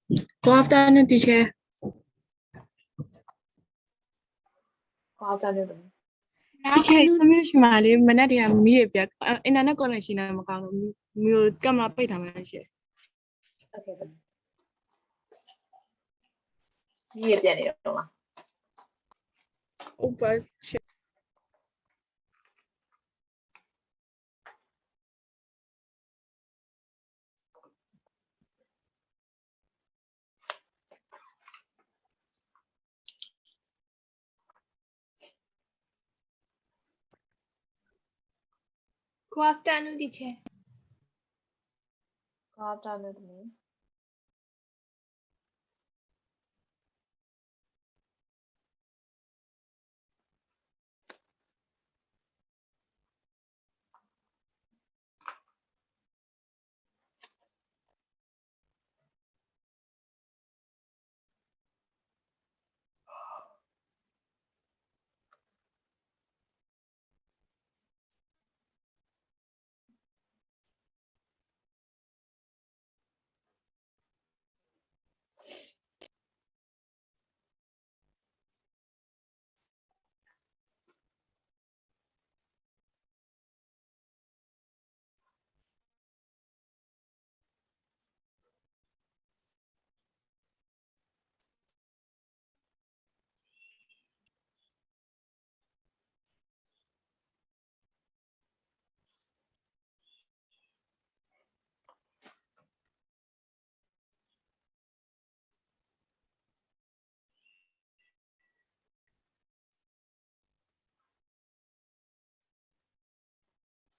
Good afternoon, teacher. Good afternoon. Teacher, I'm Shimali. Manadi, I'm Mirabia. Internet connection, I'm going to come up with a message. Okay. You get it. Over. Good afternoon, teacher. Good afternoon.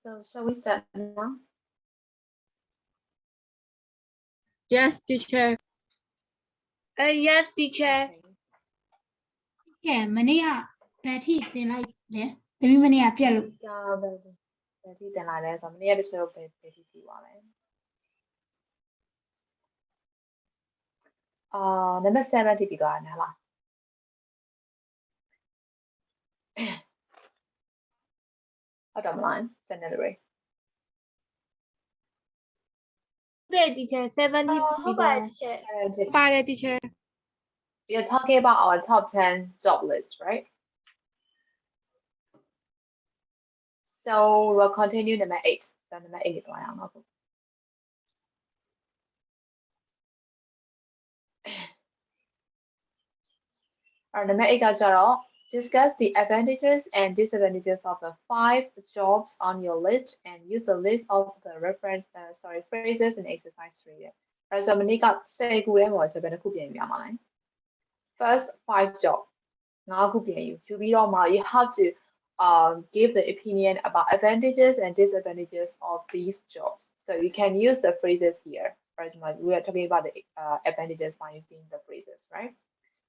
So shall we start now? Yes, teacher. Yes, teacher. Yeah, many are petty, they like, yeah. The many are piano. Yeah, petty then I less. I'm near the show petty one. Number 7 thì bị gọi là ở trong line generally. Okay, teacher. 70. Bye, teacher. You're talking about our top 10 job list, right? So we'll continue number 8. So number 8 is one out. Number 8 got discuss the advantages and disadvantages of the 5 jobs on your list and use the list of the reference phrases in exercise 3. So mình got say who am I so better First 5 job. Now to be normal, you have to give the opinion about advantages and disadvantages of these jobs. So you can use the phrases here. Right? We are talking about the advantages by using the phrases, right?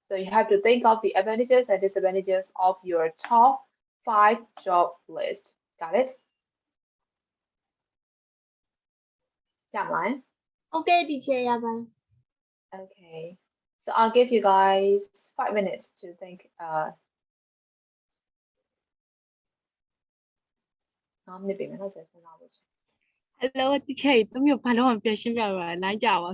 So you have to think of the advantages and disadvantages of your top 5 job list. Got it? Timeline. Okay, teacher. Yeah, bye. Okay. So I'll give you guys 5 minutes to think. Hello, teacher. Tôi nhiều phần không phải xin chào nãy chào.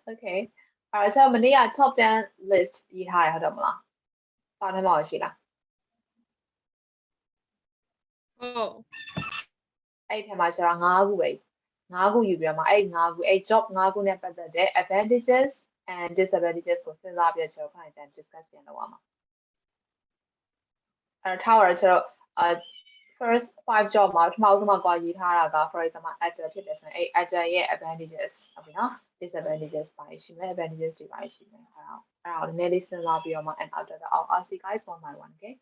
Okay. Alright, so mình đi top 10 list 以下喺度啦。翻去望住啦。Oh. အဲ့ထဲမှာကျတော့5ခုပဲ5ခုယူပြီးတော့မှအဲ့5ခုအဲ့ job 5ခုနဲ့ပတ်သက်တဲ့ advantages and disadvantages ကိုစဉ်းစားပြီးတော့ကျွန်တော်ခိုင်းတယ် discuss ပြန်လုပ်ရမှာအဲ့ထားရကျတော့ first 5 job မှာပထမဆုံးမှာကိုရေးထားတာက for example actor ဖြစ်တယ်ဆိုရင်အဲ့ actor ရဲ့ advantages ဟုတ်ပြီနော် disadvantages ပါရှိမယ် advantages တွေပါရှိမယ်အဲ့ဒါနည်းနည်းလေးစဉ်းစားပြီးတော့မှ and after that I'll ask you guys one by one, okay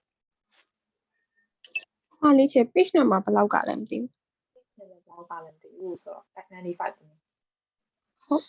ဟာလေးချေ page number ဘယ်လောက်ကလဲမသိဘူးဘယ်လောက်ကလဲမသိဘူးဆိုတော့ 95ဟုတ်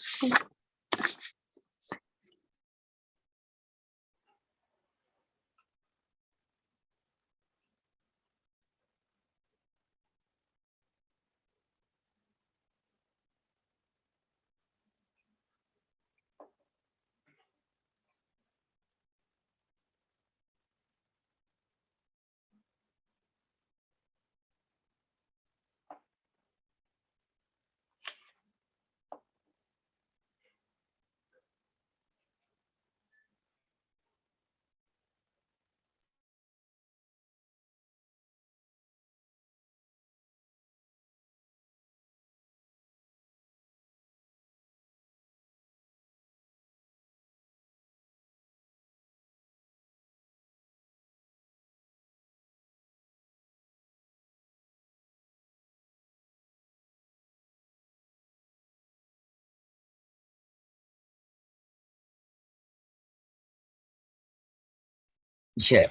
Share.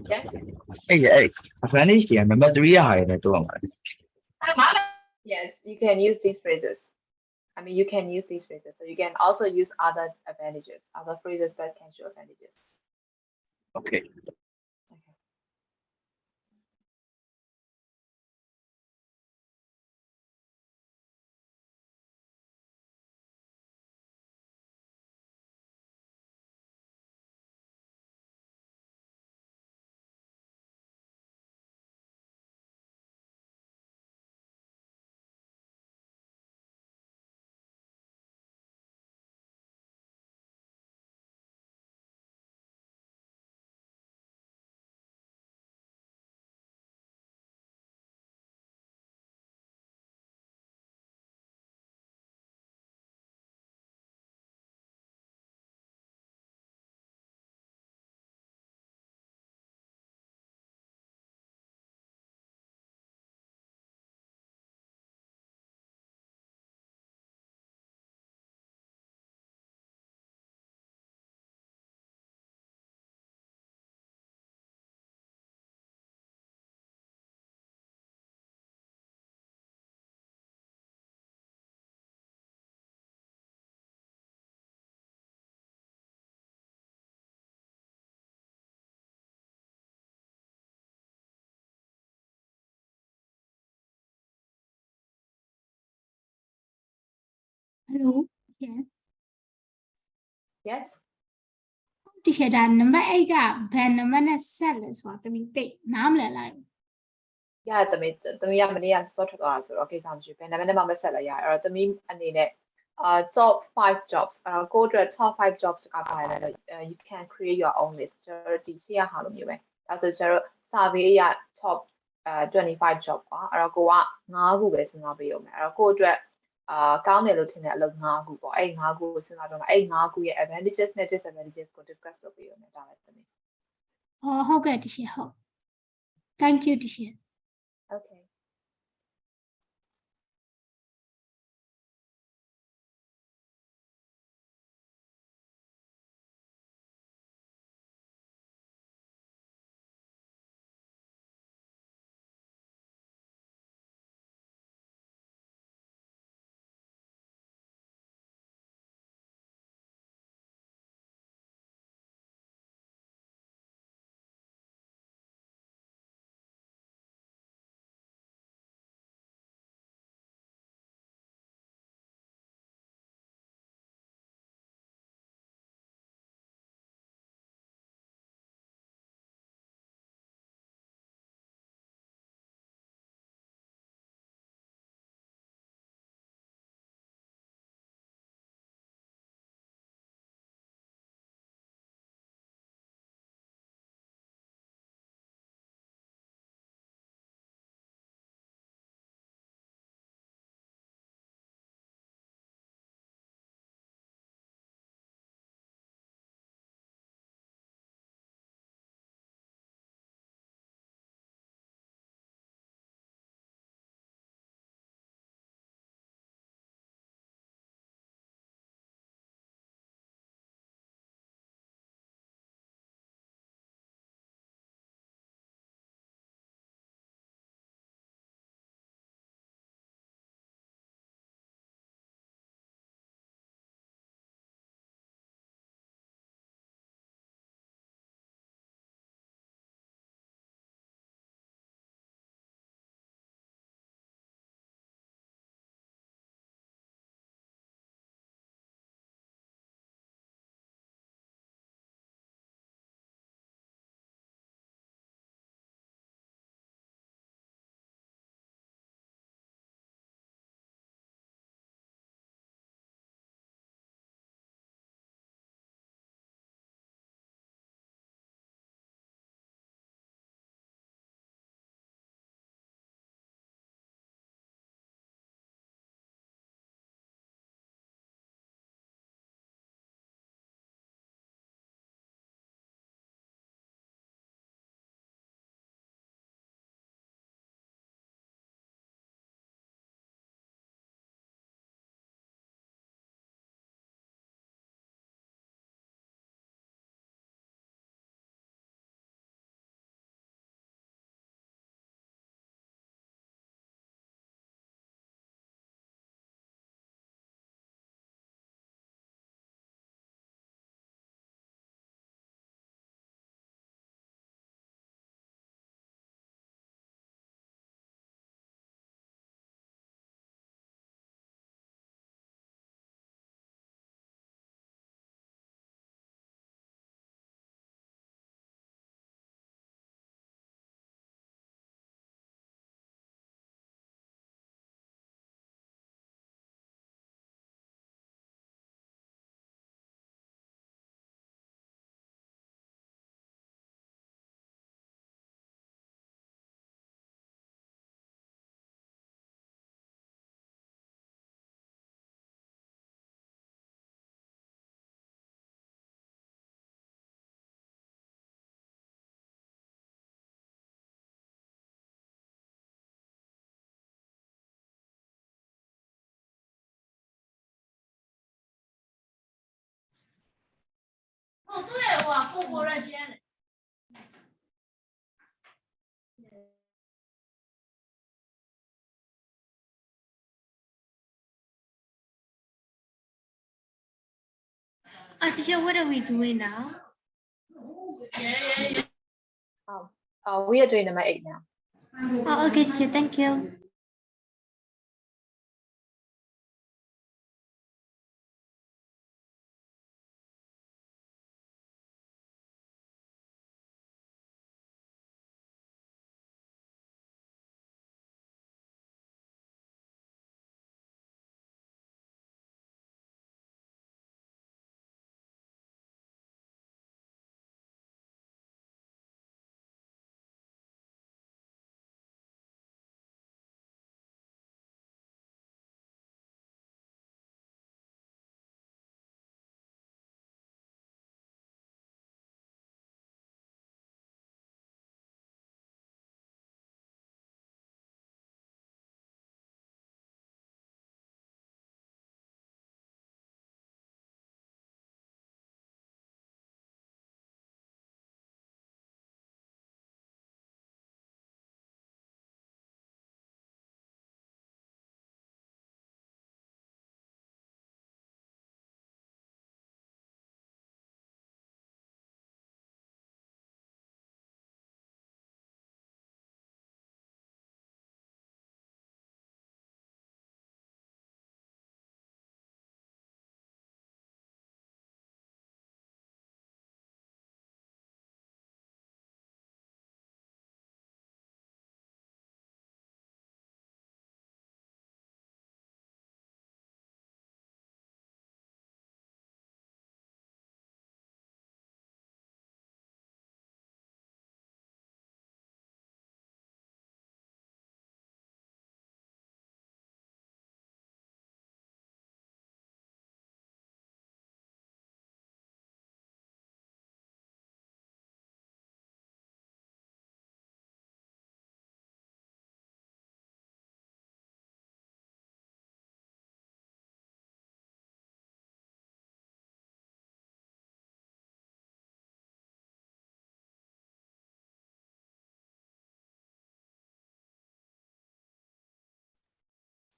Yes. Hey, advantage the number three higher than two. Yes, you can use these phrases. I mean, you can use these phrases. So you can also use other advantages, other phrases that can show advantages. Okay. Okay. Hello yes Yes. တချေတာနံပါတ်8ကဘယ်နံပါတ်နဲ့ဆက်လဲဆိုတာတမီသိနားမလည်လိုက် Yeah, တမီးကမနေ့ကစောထွက်သွားတာဆိုတော့ကိစ္စမရှိဘူးဘယ်နာမည်နဲ့မှမဆက်လိုက်ရအဲ့တော့တမီးအနေနဲ့top 5 jobs အဲ့တော့ကိုယ့်အတွက် top 5 jobs ကပါလဲလို့ you can create your own list ကျွန်တော်တို့ဒီရှေ့ရဟာလိုမျိုးပဲဒါဆိုကျွန်တော်တို့ survey အရ top 25 job ပါအဲ့တော့ကိုက9ခုပဲစဉ်းစားပေးရုံပဲအဲ့တော့ကိုယ့်အတွက်ကောင်းတယ်လို့ထင်တဲ့အလုပ်9ခုပေါ့အဲ့9ခုကိုစဉ်းစားတော့အဲ့9ခုရဲ့ advantages နဲ့ disadvantages ကို discuss လုပ်ပေးရုံပဲဒါပဲတမီး အော်ဟုတ်ကဲ့တချေဟုတ် thank you တချေ Okay Teacher, what are we doing now? We are doing number 8 now. Oh, okay, teacher, thank you.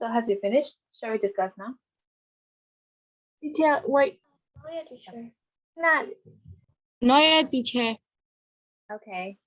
So have you finished? Shall we discuss now? Teacher, wait. Not. Not yet, teacher. Okay.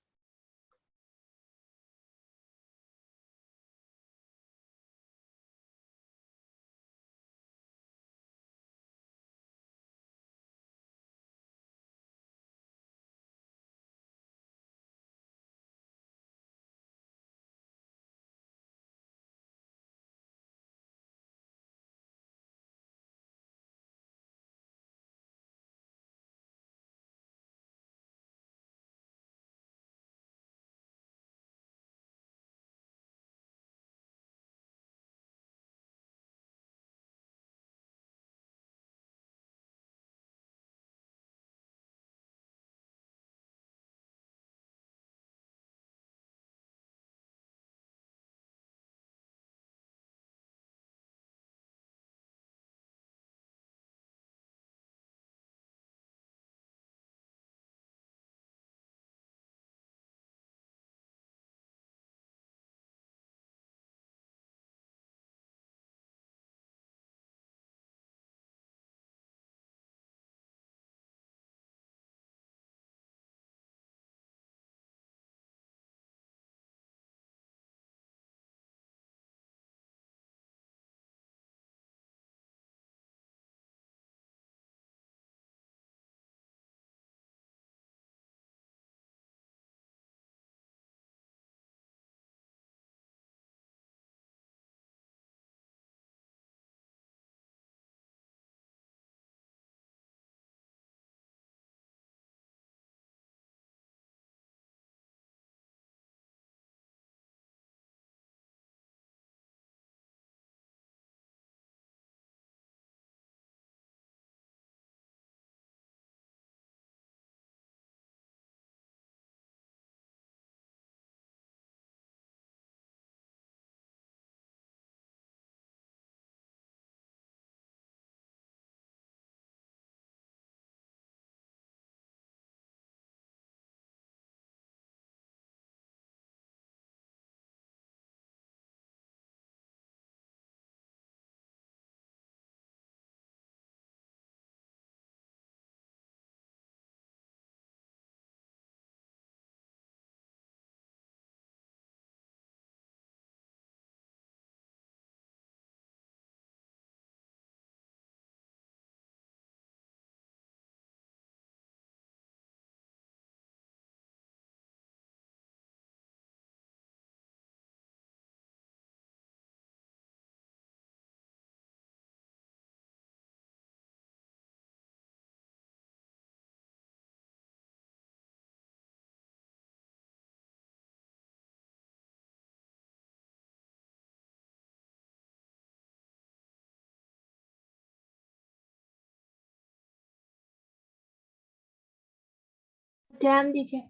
Madam teacher.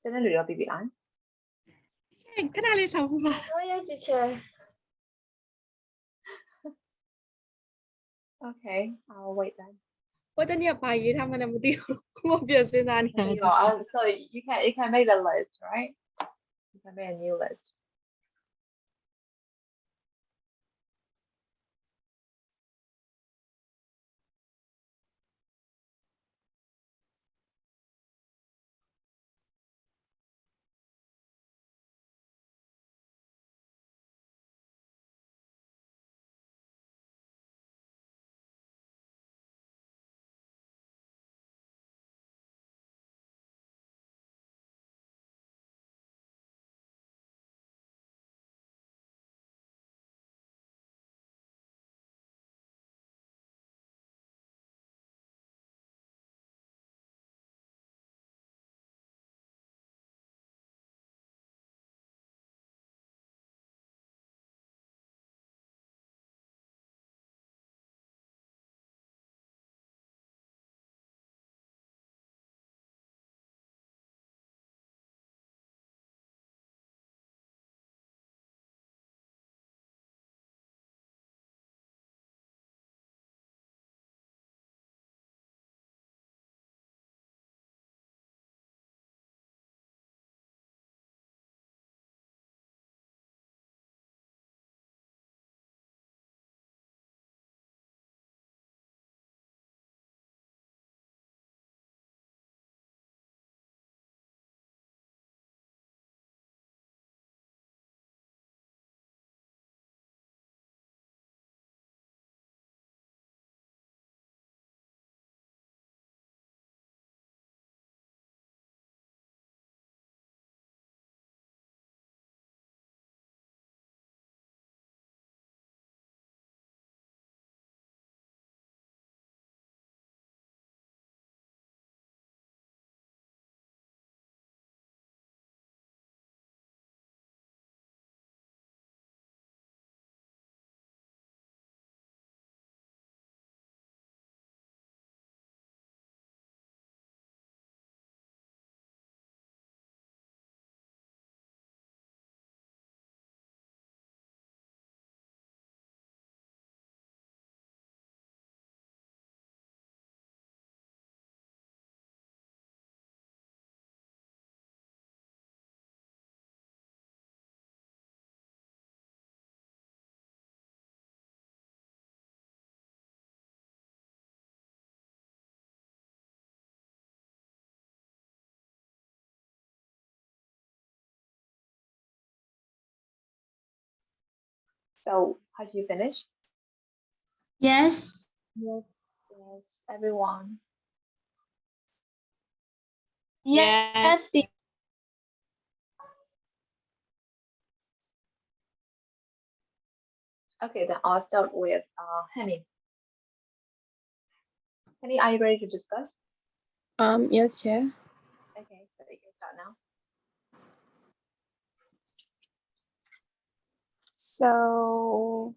真的လူရောပြီးပြီလား ခဏလေးဆောင်ပါ Royal teacher. Okay, I'll wait then. ဟိုတနေ့ကဘာရေးထားမှလည်းမသိဘူးခုမှပြန်စဉ်းစားနေတာ So you can make the list, right? You can make a new list. So, have you finished? Yes. Yes, everyone. Yes, teacher. Okay, then I'll start with Henny. Henny, are you ready to discuss? Yes, Chair. Okay, so you can start now. So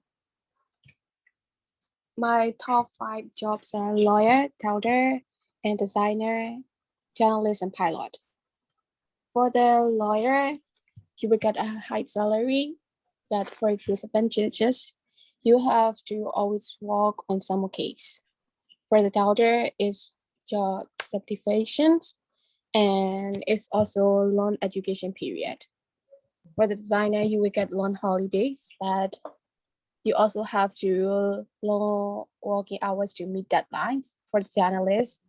my top 5 jobs are lawyer, tutor, and designer, journalist, and pilot. For the lawyer, you will get a high salary, but for disadvantages, you have to always work on some case. For the tutor, is job certifications, and it's also long education period. For the designer, you will get long holidays, but you also have to long working hours to meet deadlines. For the journalist,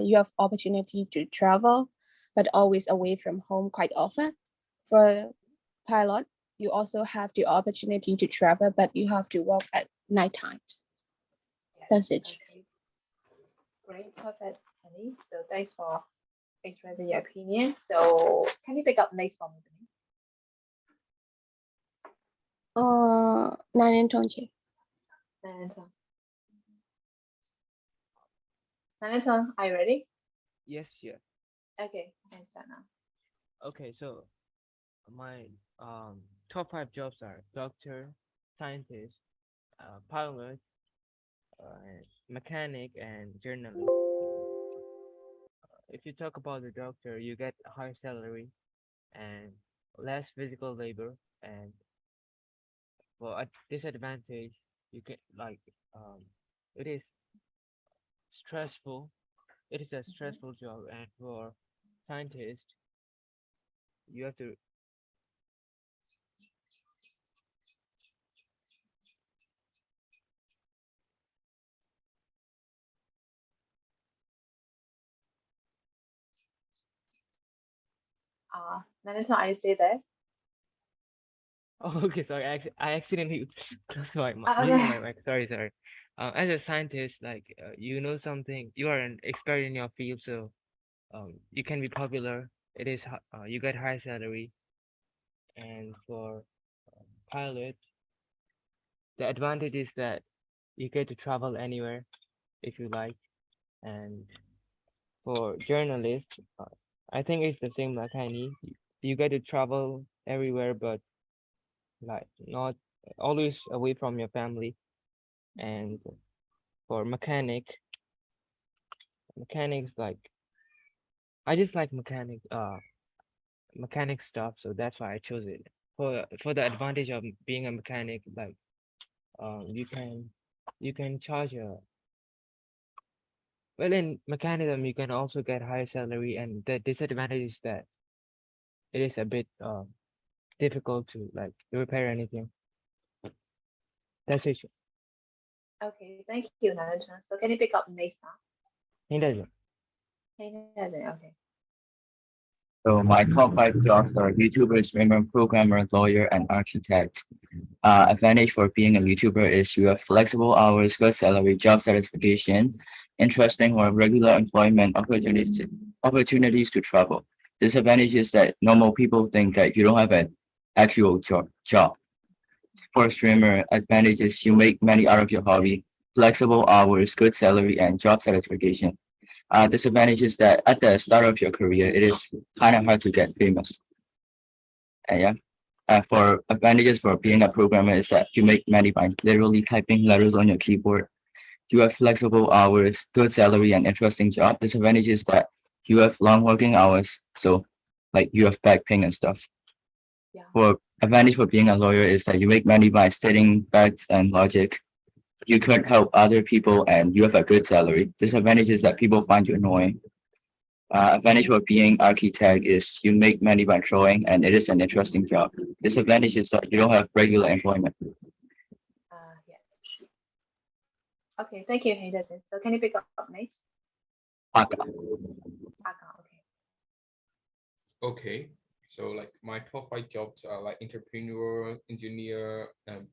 you have opportunity to travel, but always away from home quite often. For pilot, you also have the opportunity to travel, but you have to work at night times. That's it. Okay. Great, perfect, Henny. So thanks for expressing your opinion. So can you pick up next one with me? 9 and 20. Nanatan, are you ready? Yes, yeah. Okay, you can start now. Okay, so my top 5 jobs are doctor, scientist, pilot, mechanic, and journalist. if you talk about the doctor, you get a higher salary and less physical labor, and for a disadvantage, you get like it is stressful. It is a stressful job, and for scientists, you have to. Nanishma, are you still there? Oh, okay, sorry. I accidentally closed my Okay. muted my mic. Sorry. As a scientist, like you know something, you are an expert in your field, so you can be popular. You get high salary, and for pilot, the advantage is that you get to travel anywhere if you like, and for journalists, I think it's the same like Hani. You get to travel everywhere, but like not always away from your family. And for mechanics like I just like mechanic stuff, so that's why I chose it. For the advantage of being a mechanic, like you can charge a well in mechanism you can also get higher salary, and the disadvantage is that it is a bit difficult to like repair anything. That's it. Okay, thank you, Nanishma. So can you pick up next now? He doesn't. Okay. So my top 5 jobs are YouTuber, streamer, programmer, lawyer, and architect. Advantage for being a YouTuber is you have flexible hours, good salary, job satisfaction, interesting or regular employment opportunities to travel. Disadvantage is that normal people think that you don't have an actual job. For a streamer, advantage is you make money out of your hobby, flexible hours, good salary, and job satisfaction. Disadvantage is that at the start of your career, it is kind of hard to get famous. And yeah. For advantages for being a programmer is that you make money by literally typing letters on your keyboard. You have flexible hours, good salary, and interesting job. Disadvantage is that you have long working hours, so like you have back pain and stuff. Yeah. For advantage for being a lawyer is that you make money by stating facts and logic. You could help other people and you have a good salary. Disadvantage is that people find you annoying. Advantage for being architect is you make money by drawing and it is an interesting job. Disadvantage is that you don't have regular employment. Yes. Okay, thank you, Henderson. So can you pick up next? Aka. Okay. Okay, so like my top 5 jobs are like entrepreneur, engineer,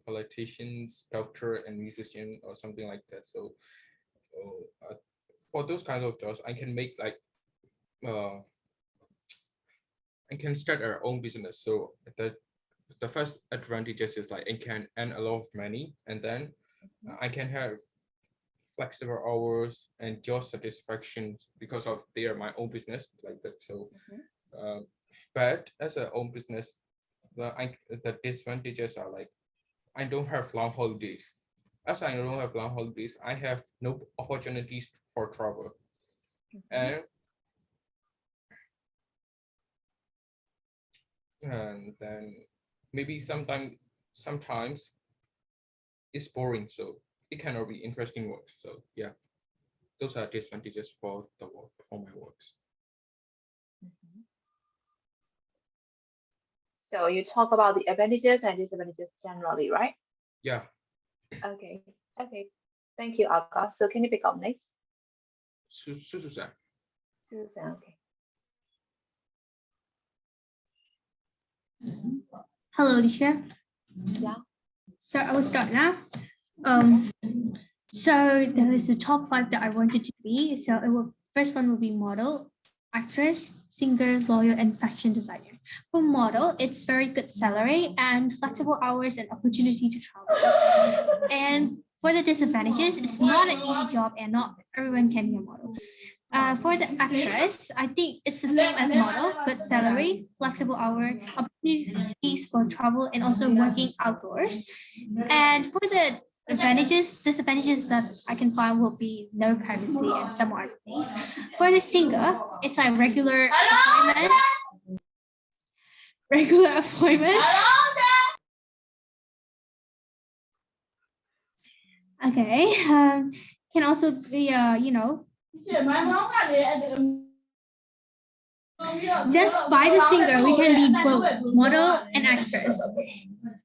politicians, doctor, and musician, or something like that. So, for those kinds of jobs, I can make like I can start our own business. So the first advantages is like I can earn a lot of money, and then I can have flexible hours and job satisfactions because of they are my own business like that. So but as a own business, the disadvantages are like I don't have long holidays. As I don't have long holidays, I have no opportunities for travel. And then maybe sometimes it's boring, so it cannot be interesting work. So yeah, those are disadvantages for the work for my works. So you talk about the advantages and disadvantages generally, right? Yeah. Okay. Thank you, Aka. So can you pick up next? Susan. Okay. Hello, teacher. Yeah. So I will start now. So there is a top 5 that I wanted to be. So first one will be model, actress, singer, lawyer, and fashion designer. For model, it's very good salary and flexible hours and opportunity to travel. And for the disadvantages, it's not an easy job and not everyone can be a model. For the actress, I think it's the same as model, good salary, flexible hour, opportunities for travel, and also working outdoors. And for the Disadvantages that I can find will be no privacy and some other things. For the singer, it's like regular appointments. Regular appointment. Okay. Can also be just by the singer, we can be both model and actress.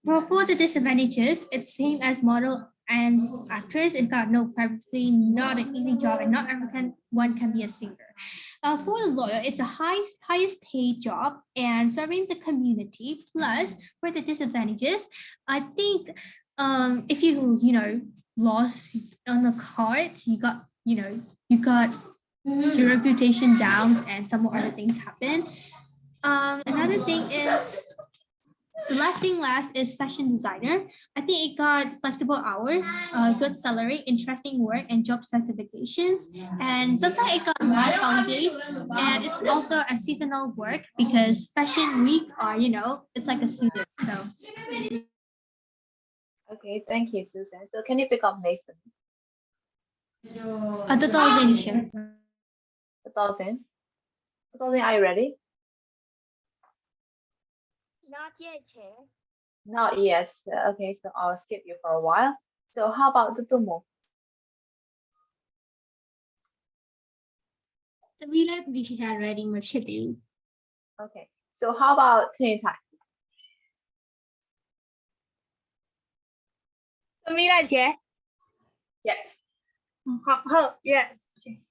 For the disadvantages, it's same as model and actress. It got no privacy, not an easy job, and not everyone can be a singer. For the lawyer, it's a highest paid job and serving the community. Plus, for the disadvantages, I think if you lost on the cards, you got your reputation down and some more other things happen. Another thing is the last is fashion designer. I think it got flexible hours, good salary, interesting work, and job specifications. And sometimes it got long holidays, and it's also a seasonal work because fashion week are it's like a season. So Okay, thank you, Susan. So can you pick up Nathan? totalization. 1000. 1000, are you ready? Not yet, Chair. Not yes. Okay, so I'll skip you for a while. So how about the Tumo? We let Visha ready my schedule. Okay, so how about Tinitai? Samira, Chair. Yes. Yes,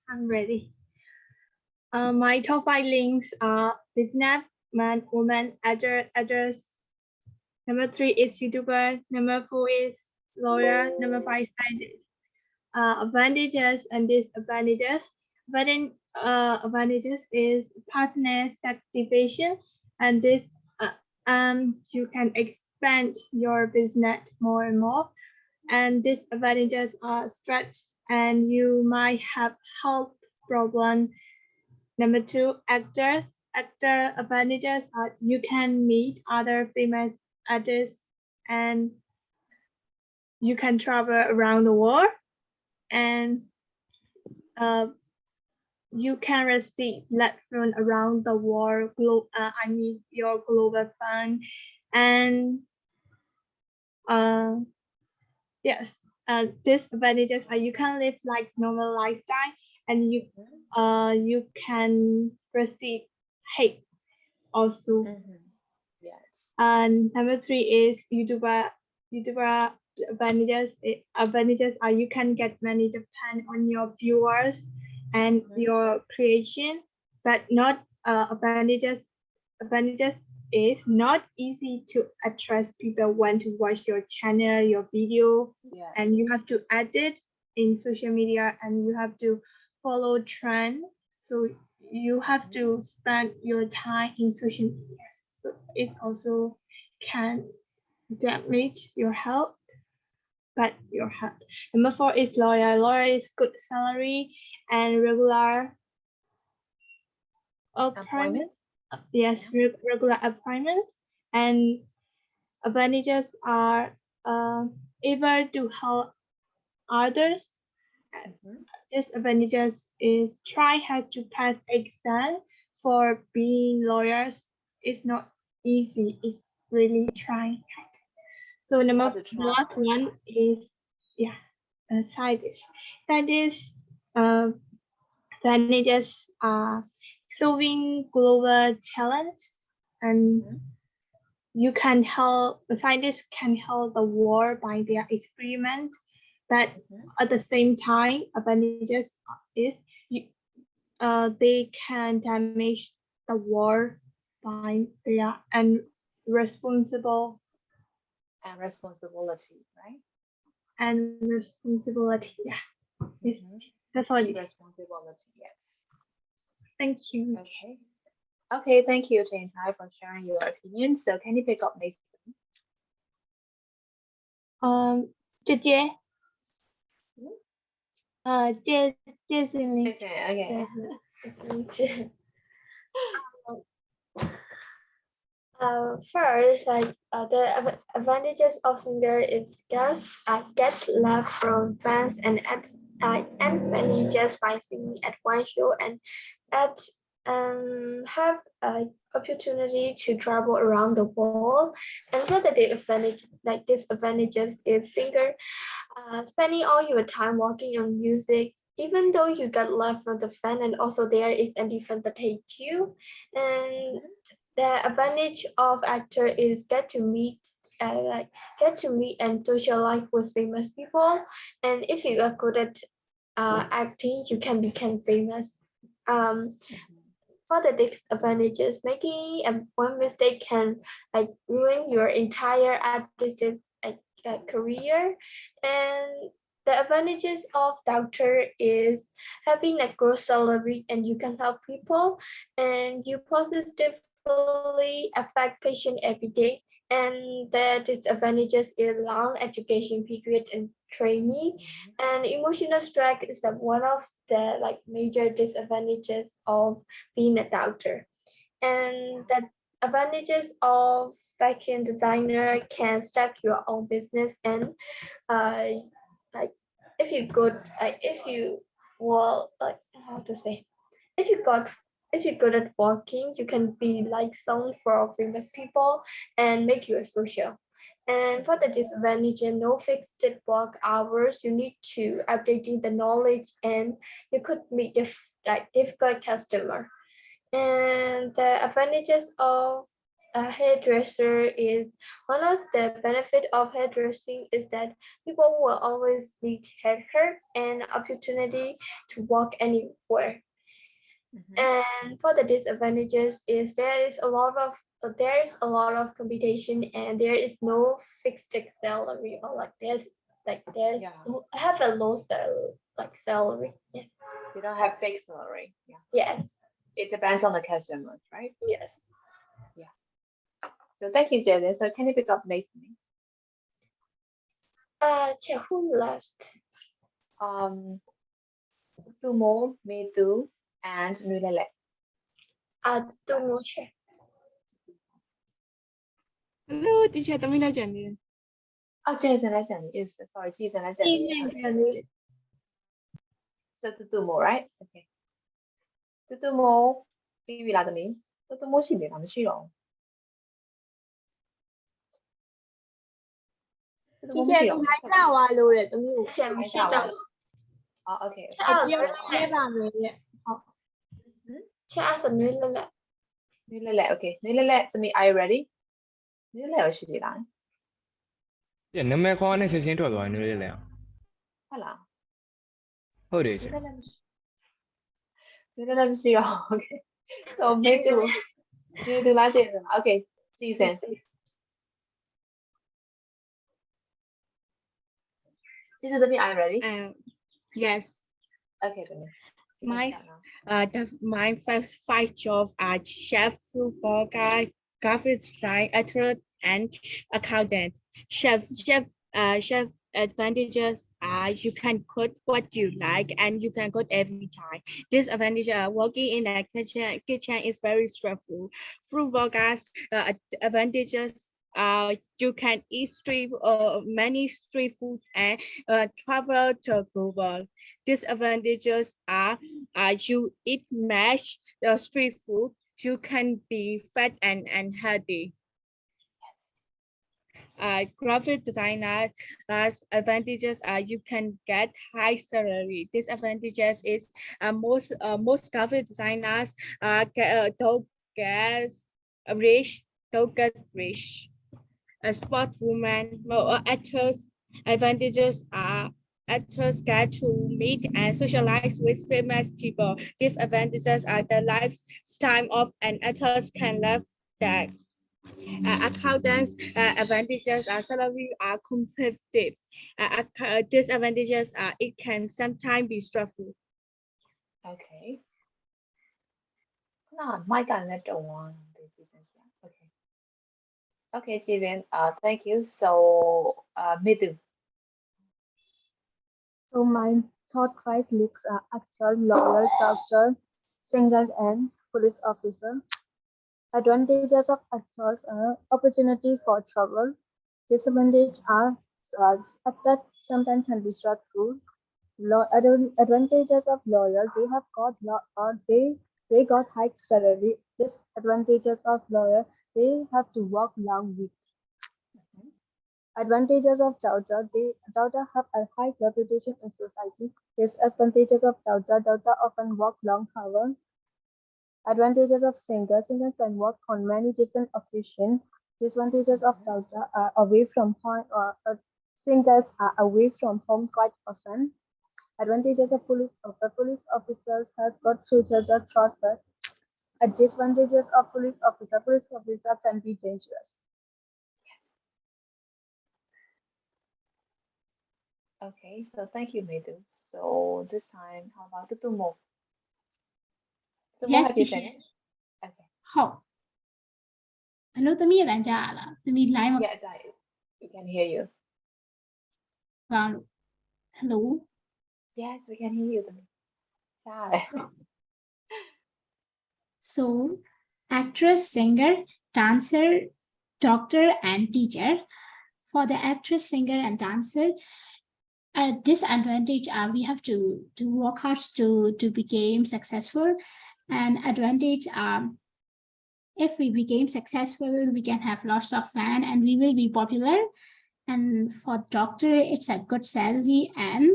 I'm ready. My top 5 links are business, man, woman, address. Number 3 is YouTuber. Number 4 is lawyer. Number 5 scientist. Advantages and disadvantages. Advantages is partner satisfaction, and this you can expand your business more and more. And disadvantages are stress, and you might have health problem. Number 2, actors. Actor advantages are you can meet other famous artists and you can travel around the world, and you can receive lessons around the world. Your global fund, and yes. Disadvantages are you can live like normal lifestyle, and you can receive hate also. Yes. And number 3 is YouTuber advantages are you can get money depend on your viewers and your creation, but not advantages is not easy to attract people want to watch your channel, your video, Yeah. and you have to edit in social media, and you have to follow trend. So you have to spend your time in social media. So it also can damage your health, but your health. Number 4 is lawyer. Lawyer is good salary and regular appointment. Yes, regular appointments, and advantages are able to help others. Disadvantages is has to pass exam for being lawyers. It's not easy. It's really trying. So the last one is scientist. Scientists advantages are solving global challenge, and you can help the scientists can help the world by their experiment, but at the same time advantages is they can damage the world by their responsibility, right? And responsibility, yeah. Yes, that's all. Responsibility, yes. Thank you. Okay. Okay, thank you, Jane Tai, for sharing your opinion. So can you pick up Nathan? 姐姐，谢谢你。Okay. First, the advantages of singer is get love from fans and managers by singing at one show and at have opportunity to travel around the world. And for the disadvantages is singer spending all your time working on music. Even though you got love from the fan, and also there is a disadvantage too. And the advantage of actor is get to meet and socialize with famous people. And if you are good at acting, you can become famous. For the disadvantages, making one mistake can ruin your entire artistic career. And the advantages of doctor is having a gross salary and you can help people and you positively affect patient every day. And the disadvantages is long education period and training. And emotional stress is one of the major disadvantages of being a doctor. And the advantages of fashion designer can start your own business and uh, like if you good if you well how to say if you got if you're good at working, you can be sound for famous people and make you a social. And for the disadvantage, no fixed work hours, you need to updating the knowledge and you could meet difficult customer. And the advantages of a hairdresser is one of the benefit of hairdressing is that people will always need haircut and opportunity to walk anywhere. And for the disadvantages is there is a lot of competition and there is no fixed salary or there's Yeah. have a low salary. Yeah. You don't have fixed salary. Yeah. Yes. It depends on the customers, right? Yes. Yeah. So thank you, Jaden. So can you pick up next me? Who left? Tumo, Medu, and Nulele. Two more. Hello, teacher. Tami na dyan. Oh, Jason, let's yes, sorry, Jason, let's So Tumo, right? Okay. Tumo, Bibi la dami. Tumo ရှိနေလားမရှိတော့ဘူး Chị che tôi lái ra qua luôn rồi tôi ngủ chèm xe tàu. Okay. Che bà người nè. Che sầm lên lại. Nulele, okay. Nulele, dami, are you ready? Nulele ရှိသေးလား ပြနာမည်ခေါ်နဲ့ချက်ချင်းထွက်သွားတယ်နွေးလေးလည်း ဟုတ်လား ဟုတ်တယ်ရှင် Nulele မရှိတော့ okay. So Medu la Jason. Okay. Jason. Jason, dami, are you ready? Yes. Okay, dami. My first 5 jobs are chef, food blogger, graphic design, editor, and accountant. Chef advantages are you can cook what you like and you can cook every time. Disadvantage working in a kitchen is very stressful. Food bloggers advantages you can eat many street food and travel to global. Disadvantages are you eat much street food, you can be fat and healthy. Graphic designers advantages are you can get high salary. Disadvantages is most graphic designers don't get rich. Sportswomen actors advantages are actors get to meet and socialize with famous people. Disadvantages are the lifetime of an actors can live that. Accountants advantages are salary are competitive. Disadvantages are it can sometimes be stressful. Okay. No, my God, left one. Okay. Okay, Jason. Thank you. So, Medu. So my top 5 lists are actor, lawyer, doctor, singer, and police officer. Advantages of actors are opportunity for travel. Disadvantages are actors sometimes can be stressful. Advantages of lawyers, they have got law or they got high salary. Disadvantages of lawyer, they have to work long weeks. Advantages of doubter, doubter have a high reputation in society. Disadvantages of doubter often work long hours. Advantages of singer, singers can work on many different occasions. Disadvantages of doubter are away from home, singers are away from home quite often. Advantages of police officers has got tutors or trusted. Disadvantages of police officer can be dangerous. Okay, so thank you, Madhu. So this time, how about the Tumo? Tumo, Yes, have you teacher. finished? Okay. ဟုတ်အလို့သမီးရတန်းကြားရလားသမီး line မ Yes, we can hear you. ကောင်းလို့ Hello Yes, we can hear you. Tumo. Sorry. So actress, singer, dancer, doctor and teacher. For the actress, singer and dancer, a disadvantage are we have to work hard to become successful, and advantage if we became successful we can have lots of fun and we will be popular. And for doctor it's a good salary and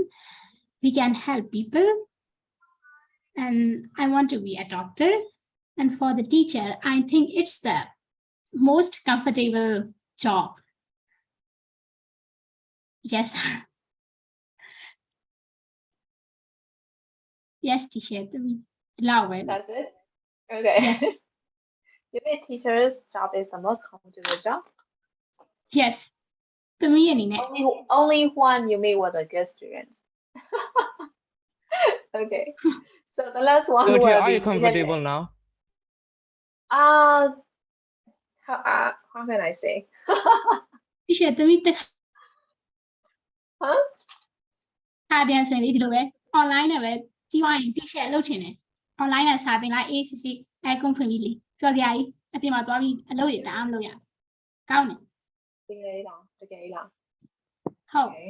we can help people, and I want to be a doctor. And for the teacher I think it's the most comfortable job. Yes. Yes, teacher. That's it? Okay. Yes. You mean teacher's job is the most comfortable job? Yes. To me, anyway. Only one you meet with a good students. Okay. So the last one So, will are be you comfortable now? How can I say? Teacher, to me, Huh? အားပြန်ဆိုရင်လေဒီလိုပဲ online နဲ့ပဲကြီးဝိုင်း teacher လုပ်ချင်တယ် online နဲ့စာသင်လိုက် ACC အဲကုန်းဖွင့်ပြီးလေပြောစရာကြီးအပြင်မှာသွားပြီးအလုပ်တွေတအားမလုပ်ရကောင်းတယ် Okay. ဟုတ် Okay.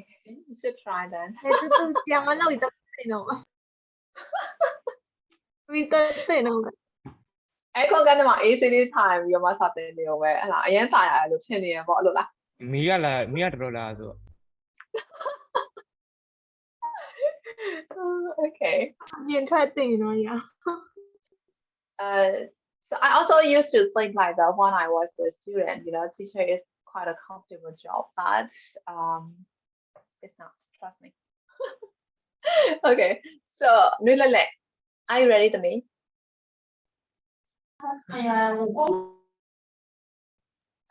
You should try then. တူပြန်မလုပ်တော့နေတော့မီတော့တင်တော့ အဲ့ခုကနေမှ ACD ထိုင်ပြီးတော့မှစာသင်နေရောပဲဟလာအရင်စာရတယ်လို့ထင်နေရပေါ့အဲ့လိုလား မီးကတော်တော်လားဆို Okay. ပြင်ထွက်တင်တော့ရ So I also used to think like that when I was a student, teacher is quite a comfortable job, but it's not, trust me. Okay, so Nulale, are you ready to me?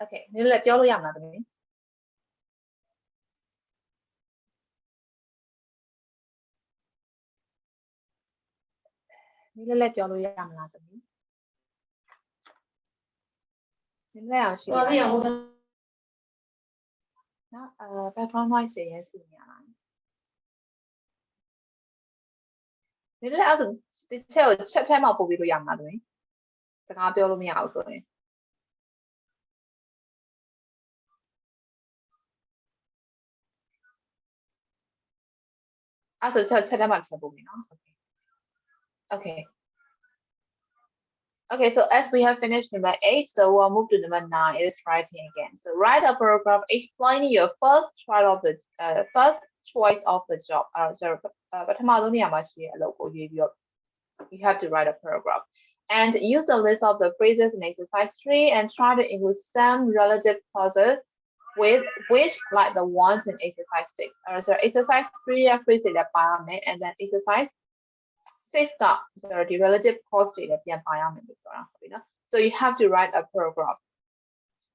Okay, Nulale, ပြောလို့ရမလားသမီး Nulale ပြောလို့ရမလားသမီး Nulale အောင်ရှိတယ်နော်background noise တွေရဲ့စီနေရလား Nulale အဲ့ဒါဒီချက်ကိုချက်ထဲမှာပို့ပြီးလို့ရမလားသမီးစကားပြောလို့မရအောင်ဆိုရင် အဲ့ဆိုချက်ထဲမှာချက်ပို့ပြီနော် Okay. Okay, so as we have finished number 8, so we'll move to number 9. It is writing again. So write a paragraph explaining your first choice of the job. You have to write a paragraph and use the list of the phrases in exercise 3 and try to include some relative clauses with which like the ones in exercise 6. So exercise 3 are phrases and then exercise 6 the relative clause တွေလည်းပြန်ပါရမယ်လို့ပြောတာဟုတ်ပြီနော် So you have to write a paragraph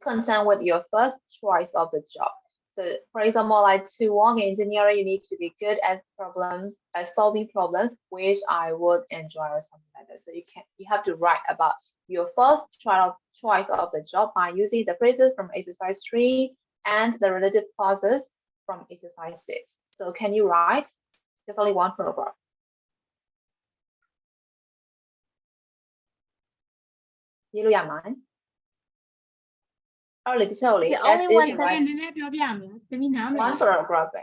concerned with your first choice of the job. So for example, like to work in engineering, you need to be good at solving problems, which I would enjoy or something like that. So you have to write about your first choice of the job by using the phrases from exercise 3 and the relative clauses from exercise 6. So can you write just only one paragraph? အဲ့လေတချို့လေ Is it as only is one န right ည်းနည်းပြောပြမယ်။သမီးနားမလည် one ဘူး paragraph ပဲ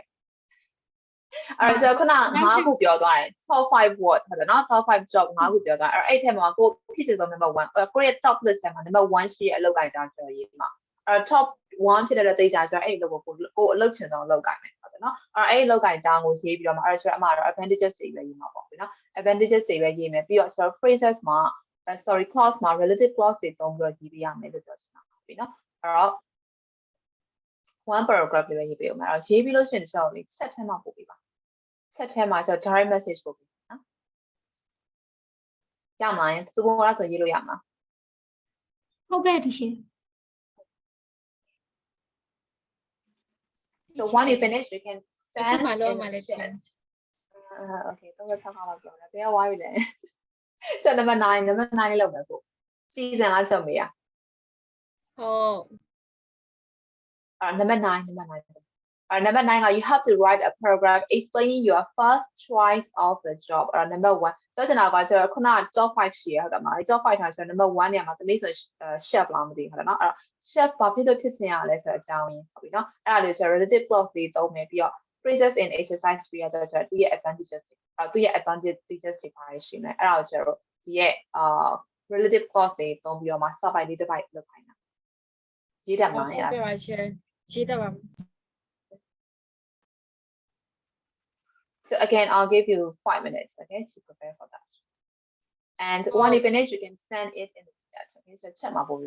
အဲ့တော့ခုန5ခုပြောသွားတယ် top 5 word ဟုတ်တယ်နော် top 5 job 5ခုပြောသွားတယ်အဲ့ထဲမှာကိုဖြစ်စေဆုံး number 1ကိုရဲ့ top list ထဲမှာ number 1ရှိရဲ့အလုပ်ကိုင်တာဆိုရေးမှာအဲ့ top 1ဖြစ်တဲ့သိကြဆိုအဲ့အလုပ်ကိုအလုပ်ချင်ဆုံးအလုပ်ကိုင်မယ်ဟုတ်တယ်နော်အဲ့အလုပ်ကိုင်တာကိုရေးပြီးတော့မှအဲ့ဆိုအမှာတော့ advantages တွေပဲရေးမှာပေါ့နော် advantages တွေပဲရေးမယ်ပြီးတော့ကျွန်တော် phrases မှာ sorry clause မှာ relative clause တွေသုံးပြီးတော့ရေးပေးရမယ်လို့ပြောချင်တာပြီနော်အဲ့တော့ one paragraph လေးပဲရေးပေးအောင်မယ်အဲ့တော့ရေးပြီးလို့ရှိရင်ကျွန်တော်လေးချက်ထဲမှာပို့ပေးပါချက်ထဲမှာကျွန်တော် direct message ပို့ပေးနော်ရမှာရင်စူပေါ်လားဆိုရေးလို့ရမှာ ဟုတ်ကဲ့တီရှင် so when you finish you can send မှာတော့မှာ in လဲ the ပြန် chat okay တော့6ခါလောက်ပြောတယ်ဘယ်ကဝိုင်းပြီလဲချက် number 9 number 9လေးလောက်ပဲပို့စီစဉ်လားချက်မေးရ ဟုတ် number 9 number 9 you have to write a paragraph explaining your first choice of the job number 1ပြောချင်တာကကျွန်တော်ခုန top 5ရှိရဟုတ်တယ်မလား top 5ထားဆို number 1နေရာမှာသမီးဆို chef လားမသိဘူးဟုတ်တယ်နော်အဲ့တော့ chef ဘာဖြစ်လို့ဖြစ်ချင်ရလဲဆိုတဲ့အကြောင်းရင်းဟုတ်ပြီနော်အဲ့ဒါလေးဆို relative clause တွေသုံးမယ်ပြီးတော့ phrases in exercise 3ရဆိုတော့သူရဲ့ advantages တွေသူရဲ့ advantages တွေပါရှိမယ်အဲ့ဒါကိုကျွန်တော်ဒီရဲ့relative clause တွေသုံးပြီးတော့မှ sub by လေးတစ်ပိုက်လုပ်ခိုင်းတာရေးတယ်မလားအဲ့ဒါ ကဲ့ပါရှင်ရေးတတ်ပါ So again, I'll give you 5 minutes, okay, to prepare for that. And when you finish, you can send it in the chat. Okay, so check my book,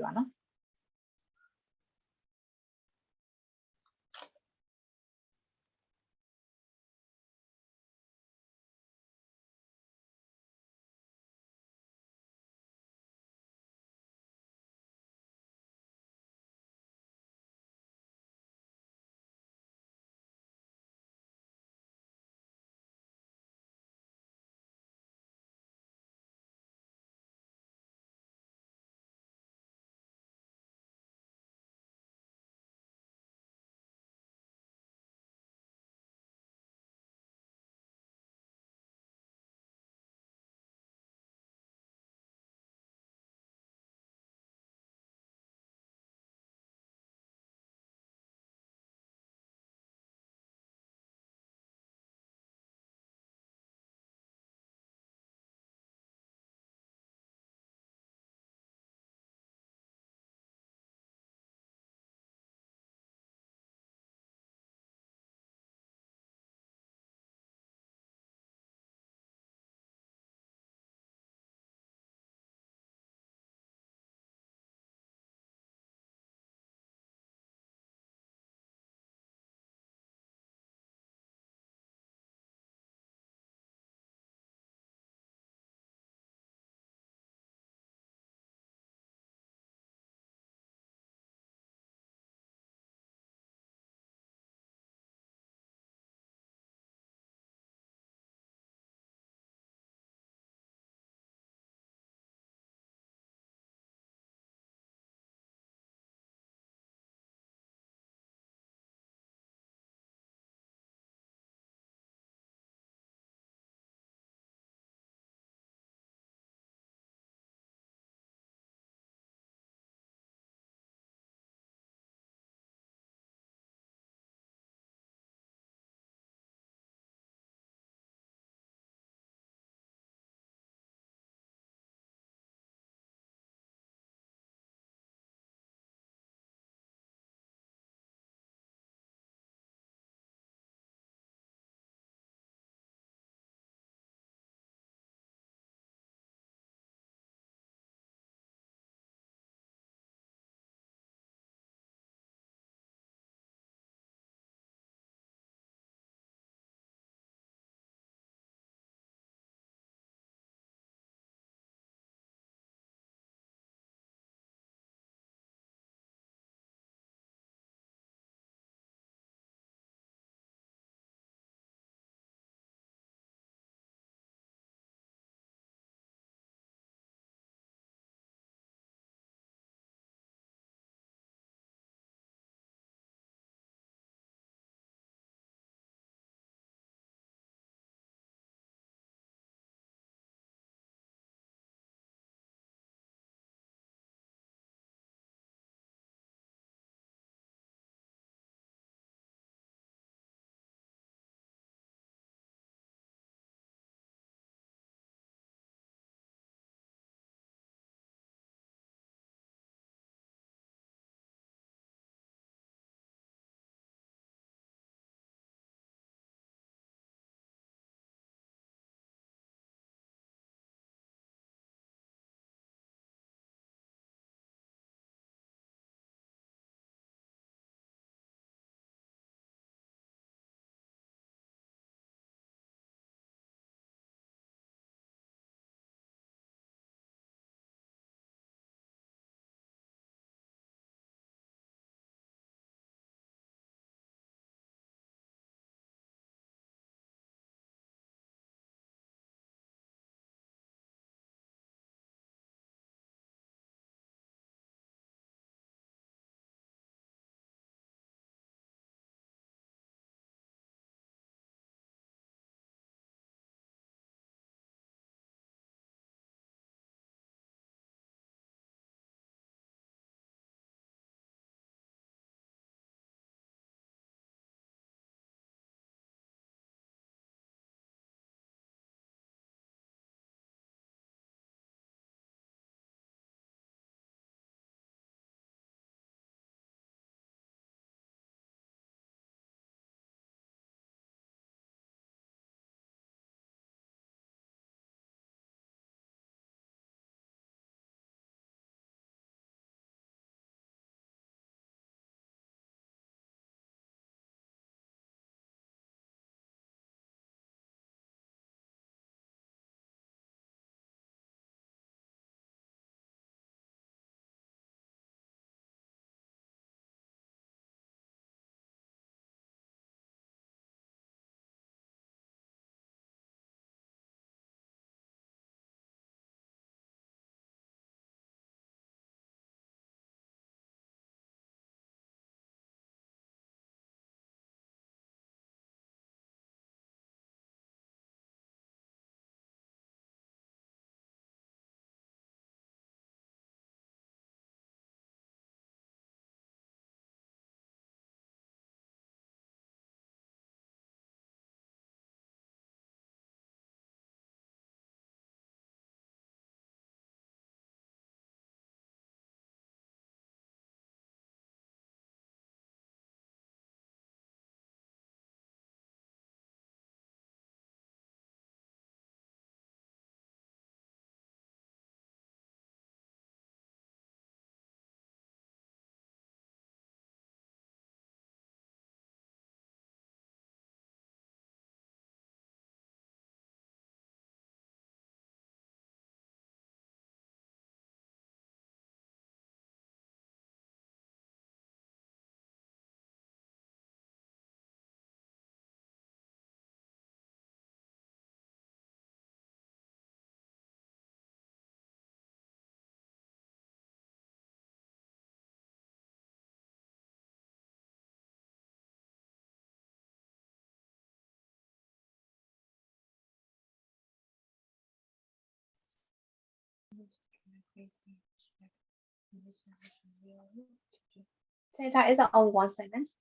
Seneca, is that only one sentence?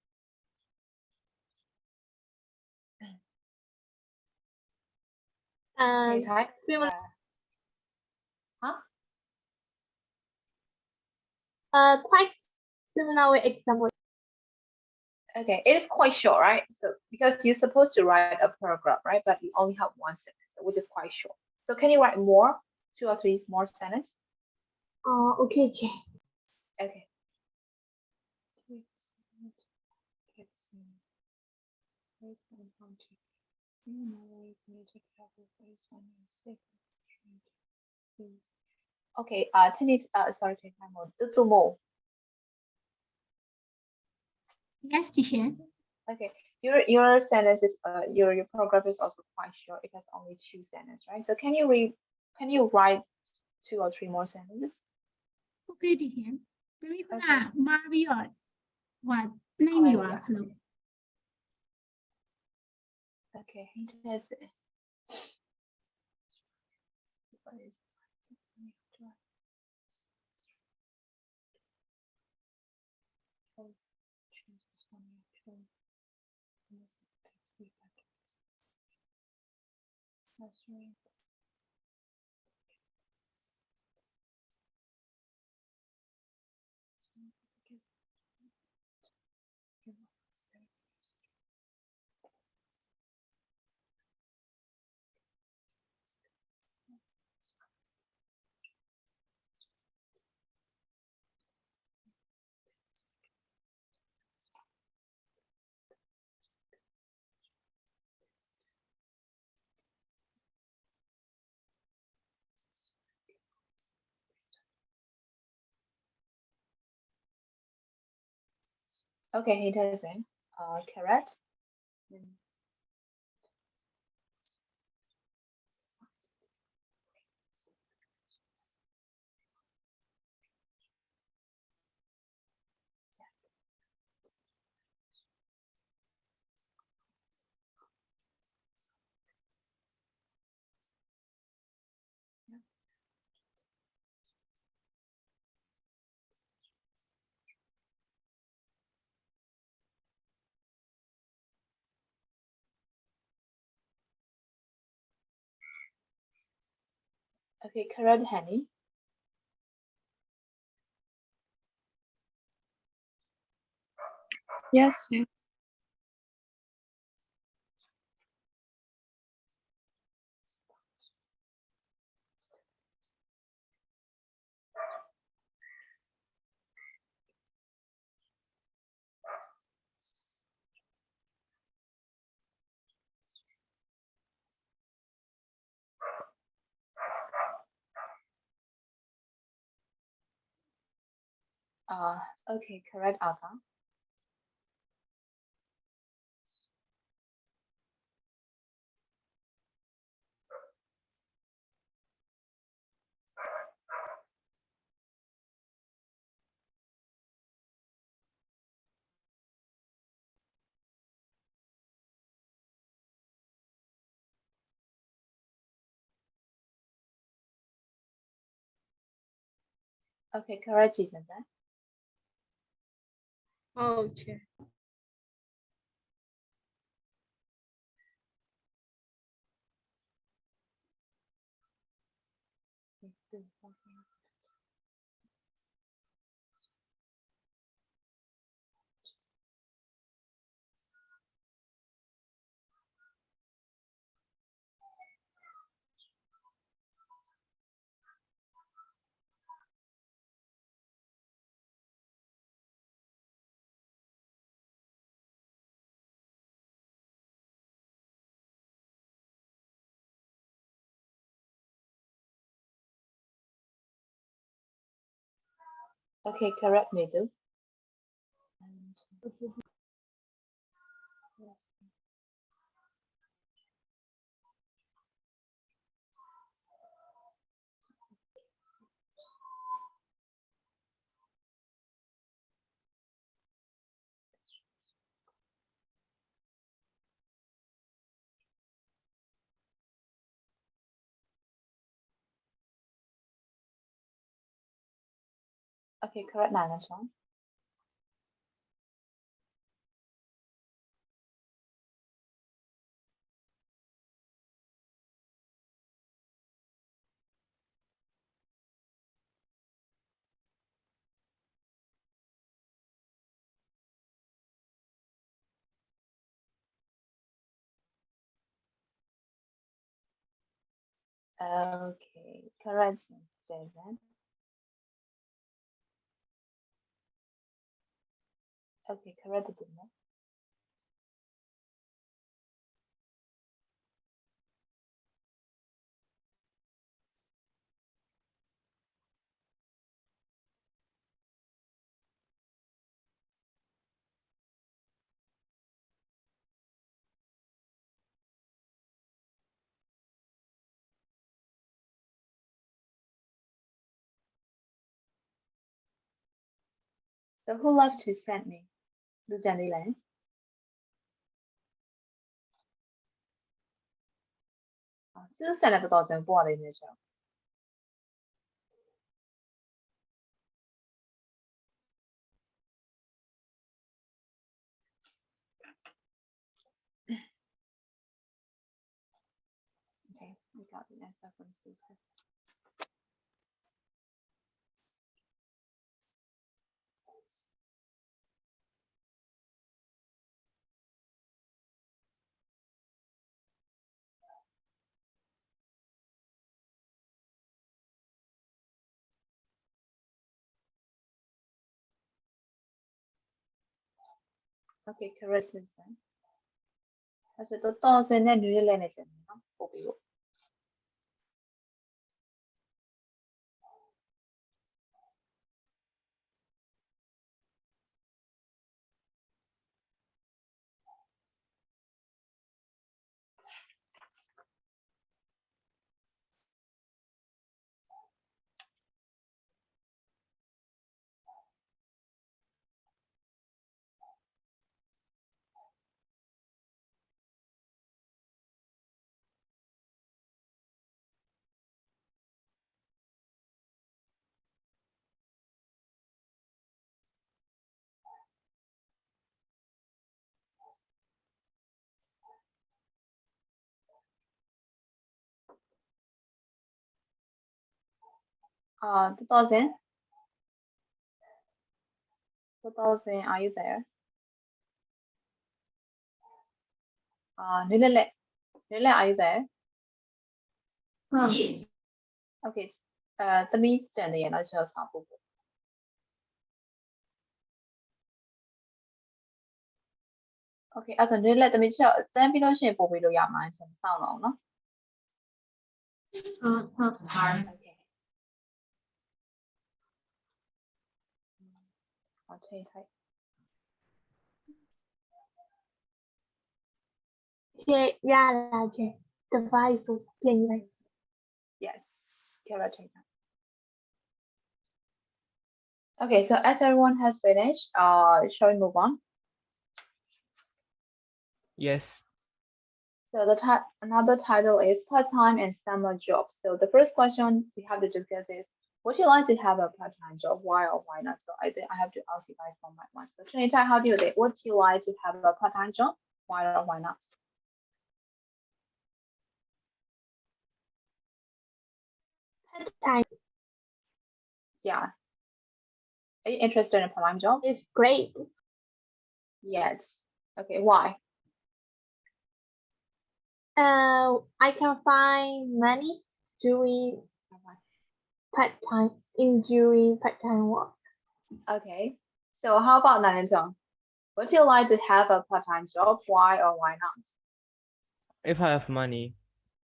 Seneca, Similar, huh? quite similar with example. Okay, it is quite short, right? So because you're supposed to write a paragraph, right? But you only have one sentence, which is quite short. So can you write more, 2 or 3 more sentences? Okay, chị. Okay. Okay, 10 time more. Two more. Yes, teacher. Okay, your sentence is your paragraph is also quite short. It has only 2 sentences, right? So can you write 2 or 3 more sentences? Okay, teacher. Kami ko Okay. na Marriott. What? Name you are. Hello. Okay, interesting. Okay, interesting. Correct. Okay, correct, Henny. Yes, sir. Okay, correct, Alpha. Okay, correct, Jason. Oh, chị. Okay, correct, middle. Okay, correct, Nanachon. Okay, correct, Jason. Okay, correct, Dina. So who love to send me? The Jenny Lane. Susan at the bottom board image. Okay, we got the answer from Susan. Okay, correct, Susan. That's what the thousand and really anything. Okay. The thousand. The thousand, are you there? Nilele. Nilele, are you there? Okay. The me then the energy of sample. Okay, as a Nilele, the me then below shape will be the Yaman and sound on, no? Okay. I'll change height. 切压了切 device 变异 Yes, carrot. Okay, so as everyone has finished, shall we move on? Yes. So another title is part-time and summer jobs. So the first question we have to discuss is, would you like to have a part-time job? Why or why not? So I think I have to ask you guys from my one. So Trinita, how do you think? Would you like to have a part-time job? Why or why not? time Yeah. Are you interested in a part-time job? is great. Yes. Okay, why? I can find money doing part-time work. Okay. So how about Nanachong? Would you like to have a part-time job? Why or why not? If I have money,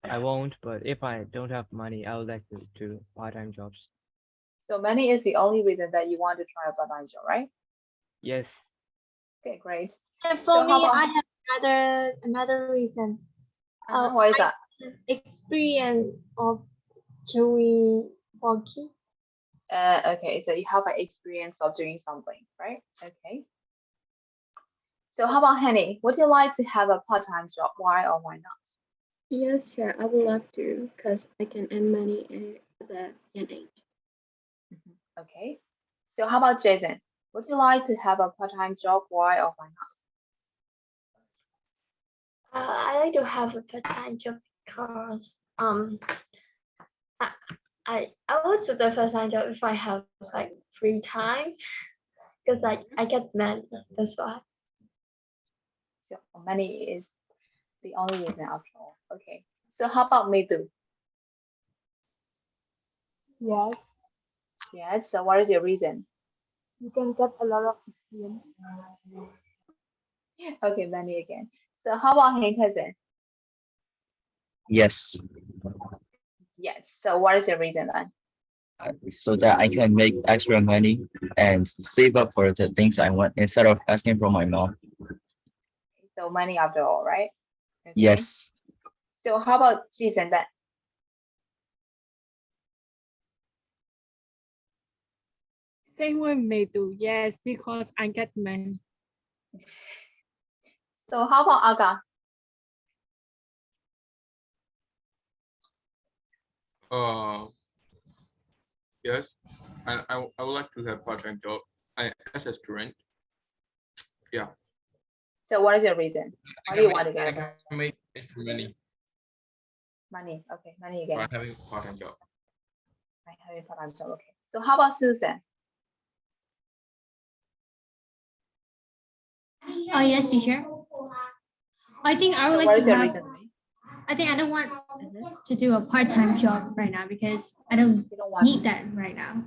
I won't, but if I don't have money, I would like to do part-time jobs. So money is the only reason that you want to try a part-time job, right? Yes. Okay, great. And for So how me, about- I have another reason. What is I that? have experience of doing working. Okay, so you have an experience of doing something, right? Okay. So how about Henny? Would you like to have a part-time job? Why or why not? Yes, sure. I would love to because I can earn money at a young age. Okay. So how about Jason? Would you like to have a part-time job? Why or why not? I like to have a part-time job because I would do the part-time job if I have like free time because like I get money. That's why. So money is the only reason after all. Okay. So how about Midu? Yes, Yes. So what is your reason? you can get a lot of experience. Okay, money again. So how about Hank Cousin? Yes, Yes. So what is your reason then? so that I can make extra money and save up for the things I want instead of asking from my mom. So money after all, right? Okay. Yes, So how about Jason then? Same with me too. Yes, because I get money. So how about Aga? Yes, I would like to have part-time job as a student. Yeah. So what is your reason? Why do you want to get I a can make extra money money? Okay, money by again. having part-time job. By having part-time job. Okay. So how about Susan? Oh yes, teacher. I think I would So like what to is your have. reason? I think I don't want Mhm. to do a part-time job right now because I don't You don't want need that right now.